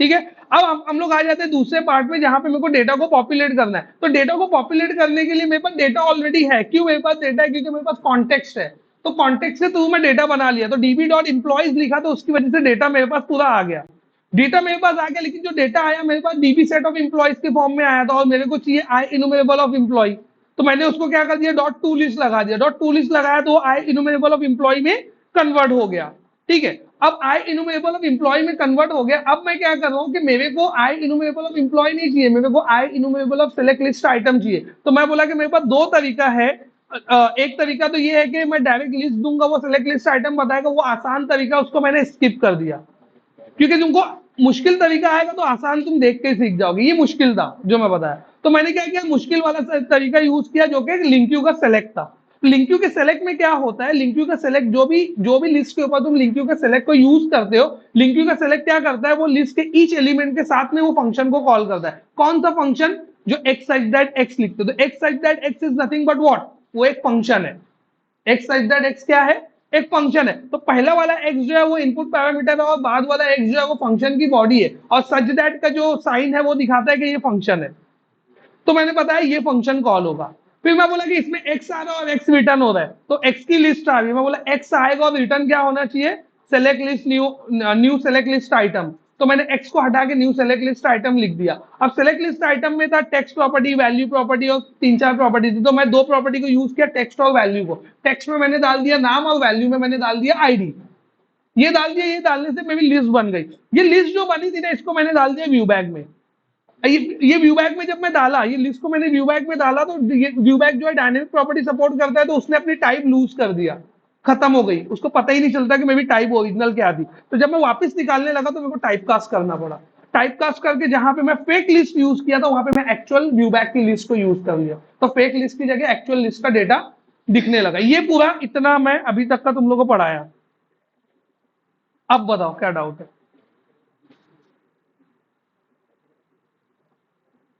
ठीक है। अब हम लोग आ जाते हैं दूसरे पार्ट में जहां पे मेरे को डेटा को पॉपुलेट करना है। तो डेटा को पॉपुलेट करने के लिए मेरे पास डेटा ऑलरेडी है। क्यों मेरे पास डेटा है? क्योंकि मेरे पास कॉन्टेक्स्ट है। तो कॉन्टेक्स्ट से थ्रू मैं डेटा बना लिया, तो डीबी डॉट इम्प्लॉइज लिखा, तो उसकी वजह से डेटा मेरे पास पूरा आ गया। डेटा मेरे पास आ गया, लेकिन जो डेटा आया मेरे पास डीबी सेट ऑफ इम्प्लॉइज के फॉर्म में आया था, और मेरे को चाहिए आई इनुमरेबल ऑफ इम्प्लॉय। तो मैंने उसको क्या कर दिया, डॉट टू लिस्ट लगा दिया। डॉट टू लिस्ट लगाया तो आई इनुमरेबल ऑफ इम्प्लॉय में कन्वर्ट हो गया। ठीक है। अब आई इनुमरेबल ऑफ इम्प्लॉय में कन्वर्ट हो गया। अब मैं क्या कर रहा हूं कि मेरे को आई इनुमरेबल ऑफ इम्प्लॉय नहीं चाहिए, मेरे को आई enumerable of select list item चाहिए। तो मैं बोला कि मेरे पास दो तरीका है। एक तरीका तो ये है कि मैं डायरेक्ट लिस्ट दूंगा, वो सेलेक्ट लिस्ट आइटम बताएगा, वो आसान तरीका, उसको मैंने स्किप कर दिया। क्योंकि तुमको मुश्किल तरीका आएगा तो आसान तुम देख के सीख जाओगे, ये मुश्किल था जो मैं बताया। तो मैंने क्या किया, मुश्किल वाला तरीका यूज किया, जो कि लिंक्यू का सेलेक्ट था। लिंक्यू के सेलेक्ट में क्या होता है, लिंक्यू का सेलेक्ट जो भी लिस्ट के ऊपर तुम लिंक्यू का सेलेक्ट को यूज करते हो, लिंक्यू का सेलेक्ट क्या करता है, वो लिस्ट के ईच एलिमेंट के साथ में वो फंक्शन को कॉल करता है। कौन सा फंक्शन? जो एक्स सच दैट एक्स लिखते हो। तो x such that x is nothing but what, वो एक फंक्शन है। एक्स सच दैट एक्स क्या है? एक फंक्शन है। तो पहला वाला एक्स जो है वो इनपुट पैरामीटर है, और बाद वाला एक्स जो है वो फंक्शन की बॉडी है, और सच दैट का जो साइन है वो दिखाता है कि ये फंक्शन है। तो मैंने बताया ये फंक्शन कॉल होगा। फिर मैं बोला कि इसमें एक्स आ रहा है और एक्स रिटर्न हो रहा है, तो एक्स की लिस्ट आ रही है। मैं बोला एक्स आएगा और रिटर्न क्या होना चाहिए, select list new select list item. तो मैंने एक्स को हटा के न्यू सेलेक्ट लिस्ट आइटम लिख दिया। अब सेलेक्ट लिस्ट आइटम में था टेक्स्ट प्रॉपर्टी, वैल्यू प्रॉपर्टी और तीन चार प्रॉपर्टी थी। तो मैं दो प्रॉपर्टी को यूज किया, टेक्स्ट और वैल्यू को। टेक्स्ट में मैंने डाल दिया नाम, और वैल्यू में मैंने डाल दिया आईडी। ये डाल दिया, ये डालने से मेरी लिस्ट बन गई। ये लिस्ट जो बनी थी ना, इसको मैंने डाल दिया व्यू बैग में। ये व्यू बैग में जब मैं डाला, ये लिस्ट को मैंने व्यू बैग में डाला, तो ये व्यू बैग जो है डायनेमिक प्रॉपर्टी सपोर्ट करता है, तो उसने अपनी टाइप लूज कर दिया, खत्म हो गई। उसको पता ही नहीं चलता कि मेरी टाइप ओरिजिनल क्या थी। तो जब मैं वापस निकालने लगा तो मेरे को टाइप कास्ट करना पड़ा। टाइप कास्ट करके जहां पे मैं फेक लिस्ट यूज किया था, वहां पे मैं एक्चुअल व्यू बैग की लिस्ट को यूज कर लिया। तो फेक लिस्ट की जगह एक्चुअल लिस्ट का डेटा दिखने लगा। ये पूरा इतना मैं अभी तक का तुम लोगों को पढ़ाया। अब बताओ क्या डाउट है,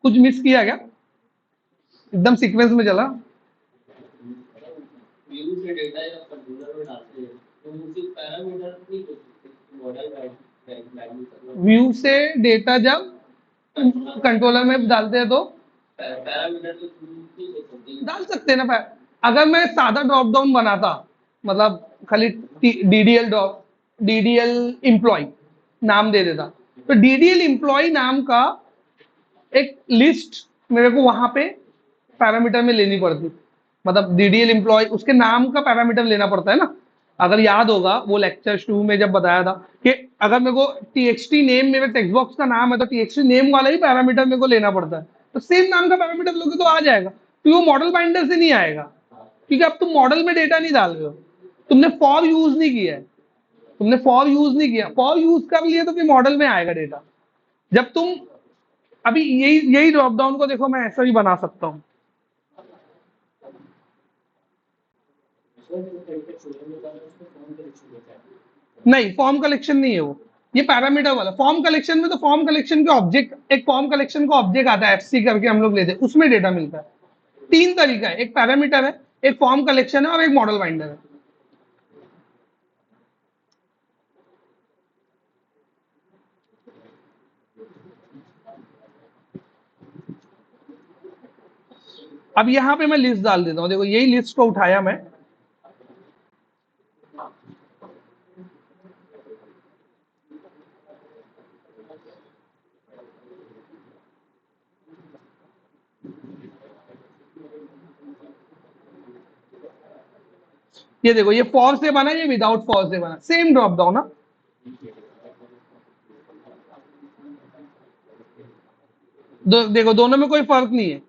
कुछ मिस किया क्या? एकदम सीक्वेंस में चला।
व्यू से डेटा या कंट्रोलर में डालते हैं तो उसी पैरामीटर की मॉडल वैल्यू
व्यू से डेटा जब कंट्रोलर में डालते हैं तो
पैरामीटर तो नहीं हो सकती।
डाल सकते हैं ना। अगर मैं सादा ड्रॉप डाउन बनाता, मतलब खाली डीडीएल एम्प्लॉय नाम दे देता, तो डीडीएल एम्प्लॉय नाम का एक लिस्ट मेरे को वहां पे पैरामीटर में लेनी पड़ती। मतलब डीडीएल एम्प्लॉय, उसके नाम का पैरामीटर लेना पड़ता है ना। अगर याद होगा वो लेक्चर 2 में जब बताया था कि अगर मेरे को टीएक्सटी नेम, मेरे टेक्स्ट बॉक्स का नाम है, तो टीएक्सटी नेम वाला ही पैरामीटर मेरे को लेना पड़ता है। तो सेम नाम का पैरामीटर लोगे तो आ जाएगा, क्योंकि वो मॉडल बाइंडर से नहीं आएगा। क्योंकि अब तुम मॉडल में डेटा नहीं डाल रहे हो, तुमने फॉर यूज नहीं किया है। तुमने फॉर यूज नहीं किया, फॉर यूज कर लिया तो फिर मॉडल में आएगा डेटा। जब तुम अभी यही यही ड्रॉप डाउन को देखो, मैं ऐसा भी बना सकता हूँ। नहीं, फॉर्म कलेक्शन नहीं है वो, ये पैरामीटर वाला। फॉर्म कलेक्शन में तो फॉर्म कलेक्शन के ऑब्जेक्ट, एक फॉर्म कलेक्शन का ऑब्जेक्ट आता है एफसी करके, हम लोग लेते हैं, उसमें डेटा मिलता है। तीन तरीका है, एक पैरामीटर है, एक फॉर्म कलेक्शन है, और एक मॉडल बाइंडर है। अब यहां पे मैं लिस्ट डाल देता हूं। देखो यही लिस्ट को उठाया मैं, ये देखो, ये फॉर से बना, ये विदाउट फॉर से बना, सेम ड्रॉप डाउन ना। देखो दोनों में कोई फर्क नहीं है।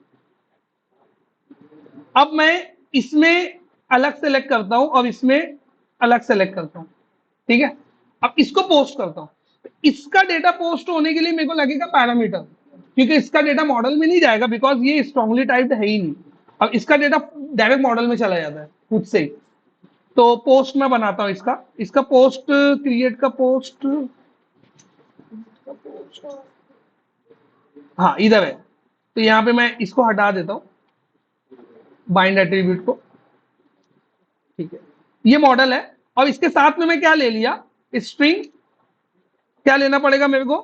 अब मैं इसमें अलग सेलेक्ट करता हूं और इसमें अलग सेलेक्ट करता हूं, ठीक है। अब इसको पोस्ट करता हूं। इसका डेटा पोस्ट होने के लिए मेरे को लगेगा पैरामीटर, क्योंकि इसका डेटा मॉडल में नहीं जाएगा, बिकॉज ये स्ट्रांगली टाइप्ड है ही नहीं। अब इसका डेटा डायरेक्ट मॉडल में चला जाता है खुद से ही। तो पोस्ट मैं बनाता हूं इसका, इसका पोस्ट क्रिएट का पोस्ट, हाँ इधर है। तो यहाँ पे मैं इसको हटा देता हूँ, बाइंड एट्रीब्यूट को, ठीक है। ये मॉडल है, और इसके साथ में मैं क्या ले लिया, स्ट्रिंग। क्या लेना पड़ेगा मेरे को,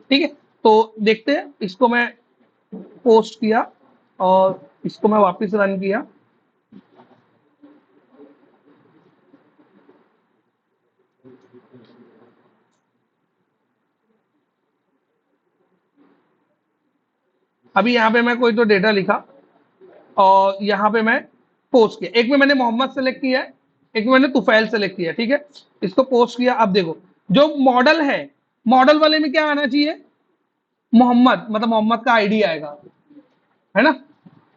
ठीक है, तो देखते हैं, इसको मैं पोस्ट किया और इसको मैं वापस रन किया। अभी यहाँ पे मैं कोई तो डेटा लिखा और यहाँ पे मैं पोस्ट किया। एक में मैंने मोहम्मद सेलेक्ट किया है, एक में मैंने तुफैल सेलेक्ट किया। ठीक है, इसको पोस्ट किया। अब देखो, जो मॉडल है, मॉडल वाले में क्या आना चाहिए? मोहम्मद, मतलब मोहम्मद का आईडी आएगा, है ना।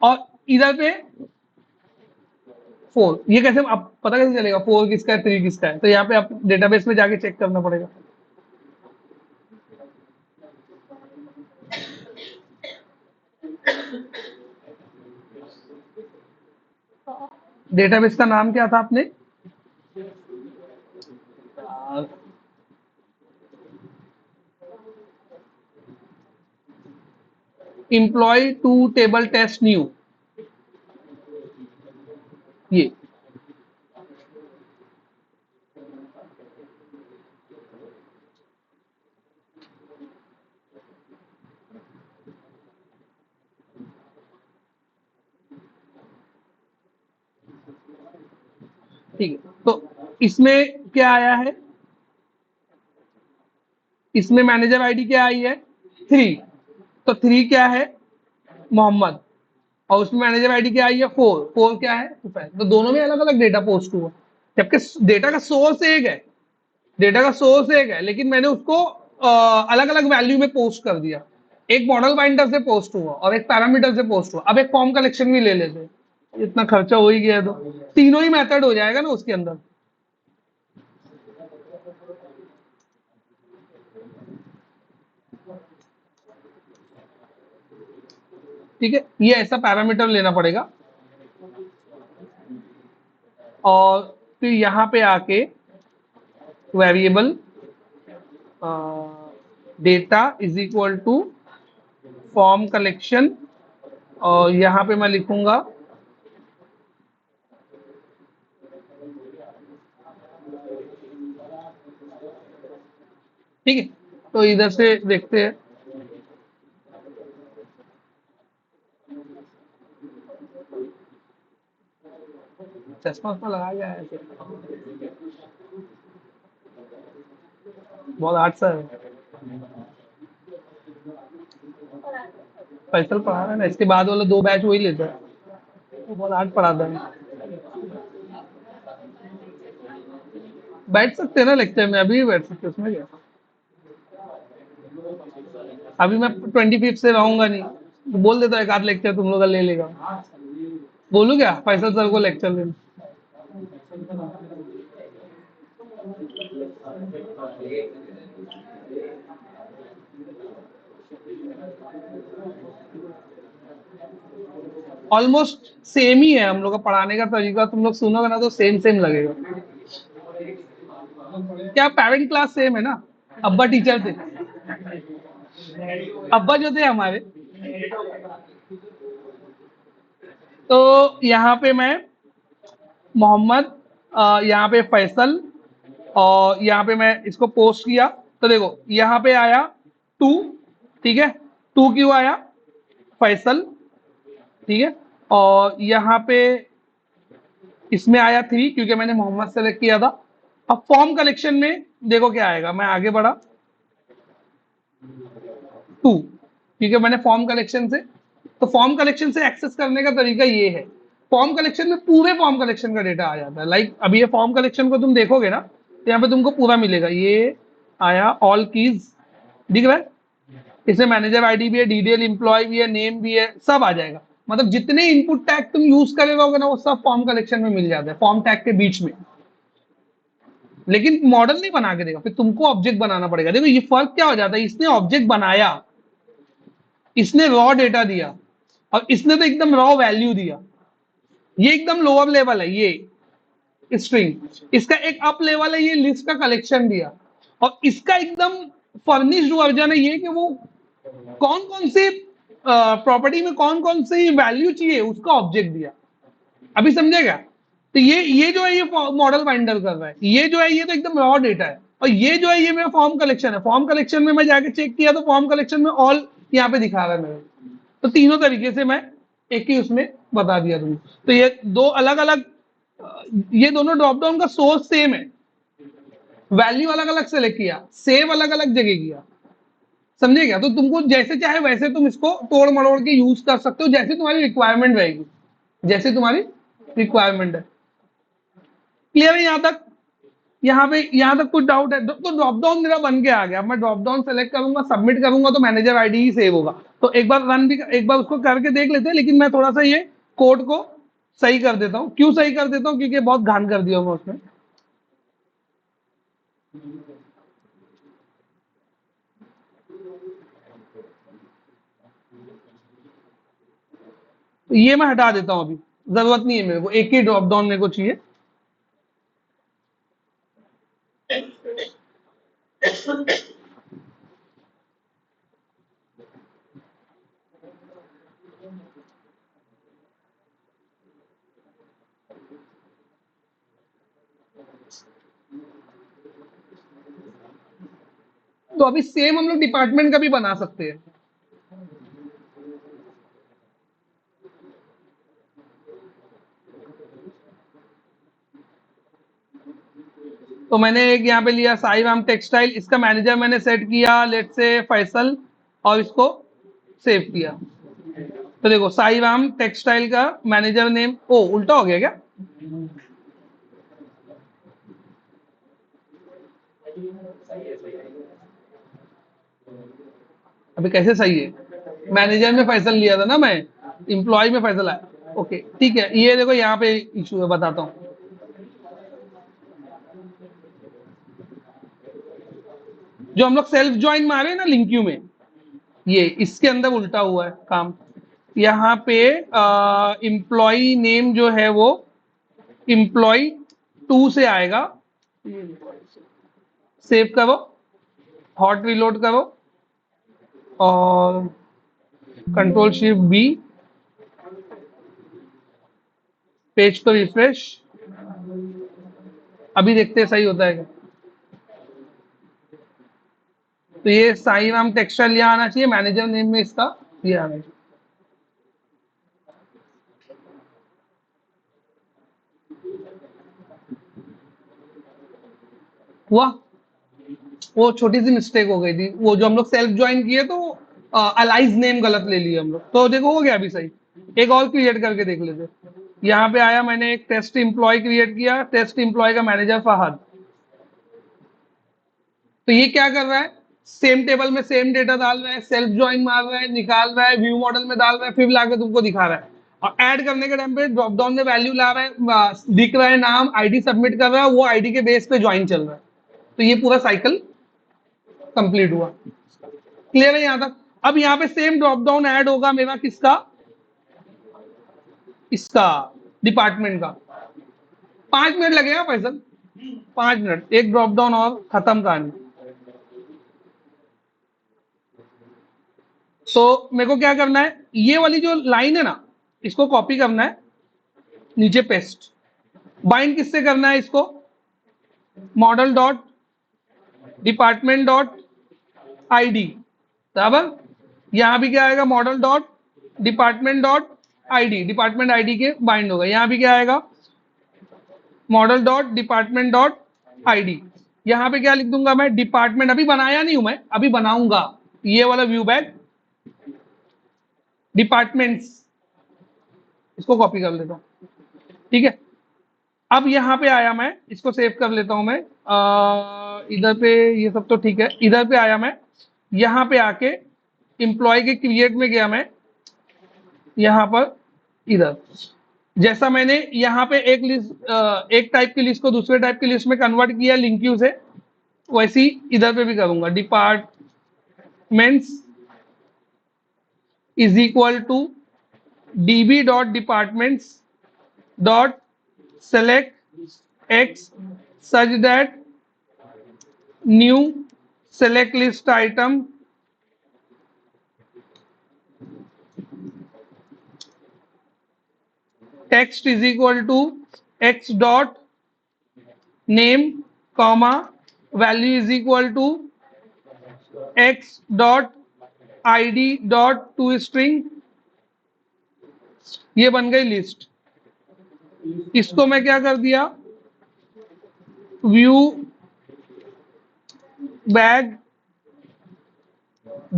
और इधर पे 4, ये कैसे अब पता कैसे चलेगा 4 किसका है 3 किसका है? तो यहाँ पे आप डेटाबेस में जाके चेक करना पड़ेगा। डेटाबेस का नाम क्या था आपने? Employee two table test new, ये। ठीक है, तो इसमें क्या आया है? इसमें मैनेजर आईडी क्या आई है? 3। तो 3 क्या है? मोहम्मद। और उसमें मैनेजर आईडी क्या आई है? 4। 4 क्या है? तो दोनों में अलग अलग डेटा पोस्ट हुआ, जबकि डेटा का सोर्स एक है, डेटा का सोर्स एक है, लेकिन मैंने उसको अलग अलग वैल्यू में पोस्ट कर दिया। एक मॉडल बाइंडर से पोस्ट हुआ और एक पैरामीटर से पोस्ट हुआ। अब एक फॉर्म कलेक्शन भी ले लेते हैं, इतना खर्चा हो ही गया है तो तीनों ही मेथड हो जाएगा ना उसके अंदर। ठीक है, ये ऐसा पैरामीटर लेना पड़ेगा और फिर यहाँ पे आके variable data is equal to form collection, और यहाँ पे मैं लिखूंगा ठीक है। तो इधर से देखते हैं, चश्मा उस्मा लगा गया है ऐसे। बहुत आर्ट सर फैसल पढ़ा रहा है ना, इसके बाद वाला 2 बैच वही लेता है, वो बहुत आर्ट पढ़ाता है। बैठ सकते हैं ना लेक्चर में, अभी भी बैठ सकते हैं, उसमें क्या। अभी मैं 25 से रहूंगा नहीं, तो बोल देता है एक आध लेक्चर तुम लोग का ले लेगा। बोलू क्या फैसल सर को लेक्चर लेने? ऑलमोस्ट सेम ही है हम लोग का पढ़ाने का तरीका, तुम लोग सुनोगे ना तो सेम सेम लगेगा। क्या पेरेंट क्लास सेम है ना? अब्बा टीचर थे, अब्बा जो थे हमारे। तो यहाँ पे मैं मोहम्मद, यहाँ पे फैसल, और यहाँ पे मैं इसको पोस्ट किया। तो देखो यहाँ पे आया 2, ठीक है, 2 क्यों आया? फैसल, ठीक है। और यहाँ पे इसमें आया 3 क्योंकि मैंने मोहम्मद सेलेक्ट किया था। अब फॉर्म कलेक्शन में देखो क्या आएगा, मैं आगे बढ़ा 2 क्योंकि मैंने फॉर्म कलेक्शन से, तो फॉर्म कलेक्शन से एक्सेस करने का तरीका ये है। फॉर्म कलेक्शन में पूरे फॉर्म कलेक्शन का डेटा आ जाता है। लाइक अभी ये फॉर्म कलेक्शन को तुम देखोगे ना, तो यहाँ पे तुमको पूरा मिलेगा। ये आया ऑल कीज, दिख रहा है, इसमें मैनेजर आईडी भी है, डीडीएल एम्प्लॉय भी है, नेम भी है, सब आ जाएगा। मतलब जितने इनपुट टैग तुम यूज करे रहोगे ना, वो सब फॉर्म कलेक्शन में मिल जाता है, फॉर्म टैग के बीच में। लेकिन मॉडल नहीं बना के देगा, फिर तुमको ऑब्जेक्ट बनाना पड़ेगा। देखो ये फर्क क्या हो जाता है, इसने ऑब्जेक्ट बनाया, इसने रॉ डेटा दिया, और इसने तो एकदम रॉ वैल्यू दिया। ये एकदम लोअर लेवल है, ये स्ट्रिंग। इसका एक अप लेवल है, ये लिस्ट का कलेक्शन दिया। और इसका एकदम फर्निश्ड वर्जन है ये, कि वो कौन कौन से प्रॉपर्टी में कौन कौन सी वैल्यू चाहिए उसका ऑब्जेक्ट दिया। अभी समझेगा? तो ये जो है ये मॉडल बाइंडर कर रहा है, ये जो है ये तो एकदम रॉ डेटा है। और ये जो है ये मेरा फॉर्म कलेक्शन है। फॉर्म कलेक्शन में मैं जाके चेक किया तो फॉर्म कलेक्शन में ऑल यहाँ पे दिखा रहा है मेरे। तो तीनों तरीके से मैं एक ही उसमें बता दिया तुमको। तो ये दो अलग अलग, ये दोनों ड्रॉप डाउन का सोर्स सेम है, वैल्यू अलग अलग सेलेक्ट किया, सेव अलग अलग जगह किया, समझे क्या? तो तुमको जैसे चाहे वैसे तुम इसको तोड़ मरोड़ के यूज कर सकते हो, जैसे तुम्हारी रिक्वायरमेंट रहेगी, जैसे तुम्हारी रिक्वायरमेंट है। क्लियर है यहाँ तक? यहाँ तक कुछ डाउट है? तो ड्रॉप डाउन मेरा बन के आ गया। मैं ड्रॉप डाउन सेलेक्ट करूंगा, सबमिट करूंगा तो मैनेजर आईडी ही सेव होगा। तो एक बार रन भी, एक बार उसको करके देख लेते हैं, लेकिन मैं थोड़ा सा ये कोड को सही कर देता हूँ। क्यों सही कर देता हूँ? क्योंकि बहुत घान कर दिया मैं उसमें। तो ये मैं हटा देता हूँ, अभी जरूरत नहीं है मेरे को, एक ही ड्रॉप डाउन मेरे को चाहिए। तो अभी सेम हम लोग डिपार्टमेंट का भी बना सकते हैं। तो मैंने एक यहाँ पे लिया साई राम टेक्सटाइल, इसका मैनेजर मैंने सेट किया लेट से फैसल, और इसको सेव किया। तो देखो साई राम टेक्सटाइल का मैनेजर नेम, ओ उल्टा हो गया क्या? अभी कैसे सही है? मैनेजर में फैसल लिया था ना मैं, इंप्लॉय में फैसल आया। ओके ठीक है, ये देखो यहाँ पे इशू है, बताता हूँ। जो हम लोग सेल्फ ज्वाइन मारे ना लिंक्यू में, ये इसके अंदर उल्टा हुआ है काम। यहाँ पे इम्प्लॉय नेम जो है वो इम्प्लॉय 2 से आएगा। सेव करो, हॉट रिलोड करो और कंट्रोल शिफ्ट बी, पेज को रिफ्रेश। अभी देखते हैं सही होता है क्या। तो ये साई राम टेक्सटाइल यहाँ आना चाहिए, मैनेजर नेम में इसका ये आना चाहिए। हुआ? वो छोटी सी मिस्टेक हो गई थी, वो जो हम लोग सेल्फ ज्वाइन किए तो अलाइज नेम गलत ले लिए हम लोग। तो देखो हो गया अभी सही। एक और क्रिएट करके देख लेते। यहाँ पे आया, मैंने एक टेस्ट एम्प्लॉय क्रिएट किया, टेस्ट एम्प्लॉय का मैनेजर फहद। तो ये क्या कर रहा है? सेम टेबल में सेम डेटा डाल रहा है, सेल्फ ज्वाइन मार रहा है, निकाल रहा है, व्यू मॉडल में डाल रहा है, फिर लाके तुमको दिखा रहा है। और ऐड करने के टाइम पे ड्रॉप डाउन में वैल्यू ला रहा है, दिख रहा है नाम, आईडी सबमिट कर रहा है, वो आईडी के बेस पे ज्वाइन चल रहा है। तो ये पूरा साइकिल कंप्लीट हुआ। क्लियर है यहां तक? अब यहाँ पे सेम ड्रॉप डाउन ऐड होगा मेरा, किसका? इसका, डिपार्टमेंट का। 5 मिनट लगेगा फैसल, 5 मिनट, एक ड्रॉप डाउन और खत्म कहानी। तो मेरे को क्या करना है, ये वाली जो लाइन है ना, इसको कॉपी करना है, नीचे पेस्ट। बाइंड किससे करना है इसको? Model dot department dot ID, बराबर। यहां भी क्या आएगा? Model dot department dot ID, department ID के बाइंड होगा। यहां भी क्या आएगा? Model dot department dot ID. यहां पे क्या लिख दूंगा मैं? डिपार्टमेंट। अभी बनाया नहीं हूं मैं, अभी बनाऊंगा। ये वाला व्यू बैक डिपार्टमेंट्स, इसको कॉपी कर लेता हूं, ठीक है। अब यहां पे आया मैं, इसको सेव कर लेता हूं मैं। इधर पे ये सब तो ठीक है। इधर पे आया मैं, यहां पे आके इंप्लॉय के क्रिएट में गया मैं, यहां पर इधर जैसा मैंने यहाँ पे एक लिस्ट, एक टाइप की लिस्ट को दूसरे टाइप की लिस्ट में कन्वर्ट किया लिंक्यू से, वैसे ही इधर पे भी करूंगा। Departments is equal to db dot departments dot select x such that new select list item text is equal to x dot name comma value is equal to x dot id dot to string, ये बन गई लिस्ट। इसको मैं क्या कर दिया, view bag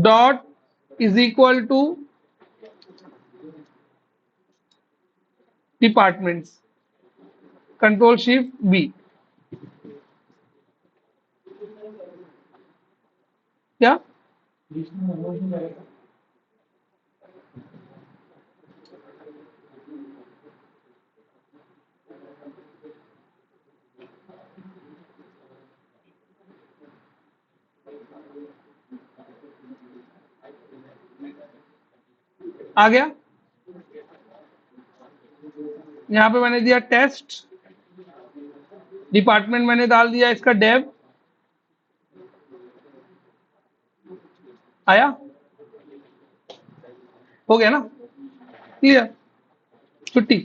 dot is equal to departments, control shift B. क्या आ गया? यहां पे मैंने दिया टेस्ट, डिपार्टमेंट मैंने डाल दिया इसका डेव, आया? हो गया ना? क्लियर? छुट्टी।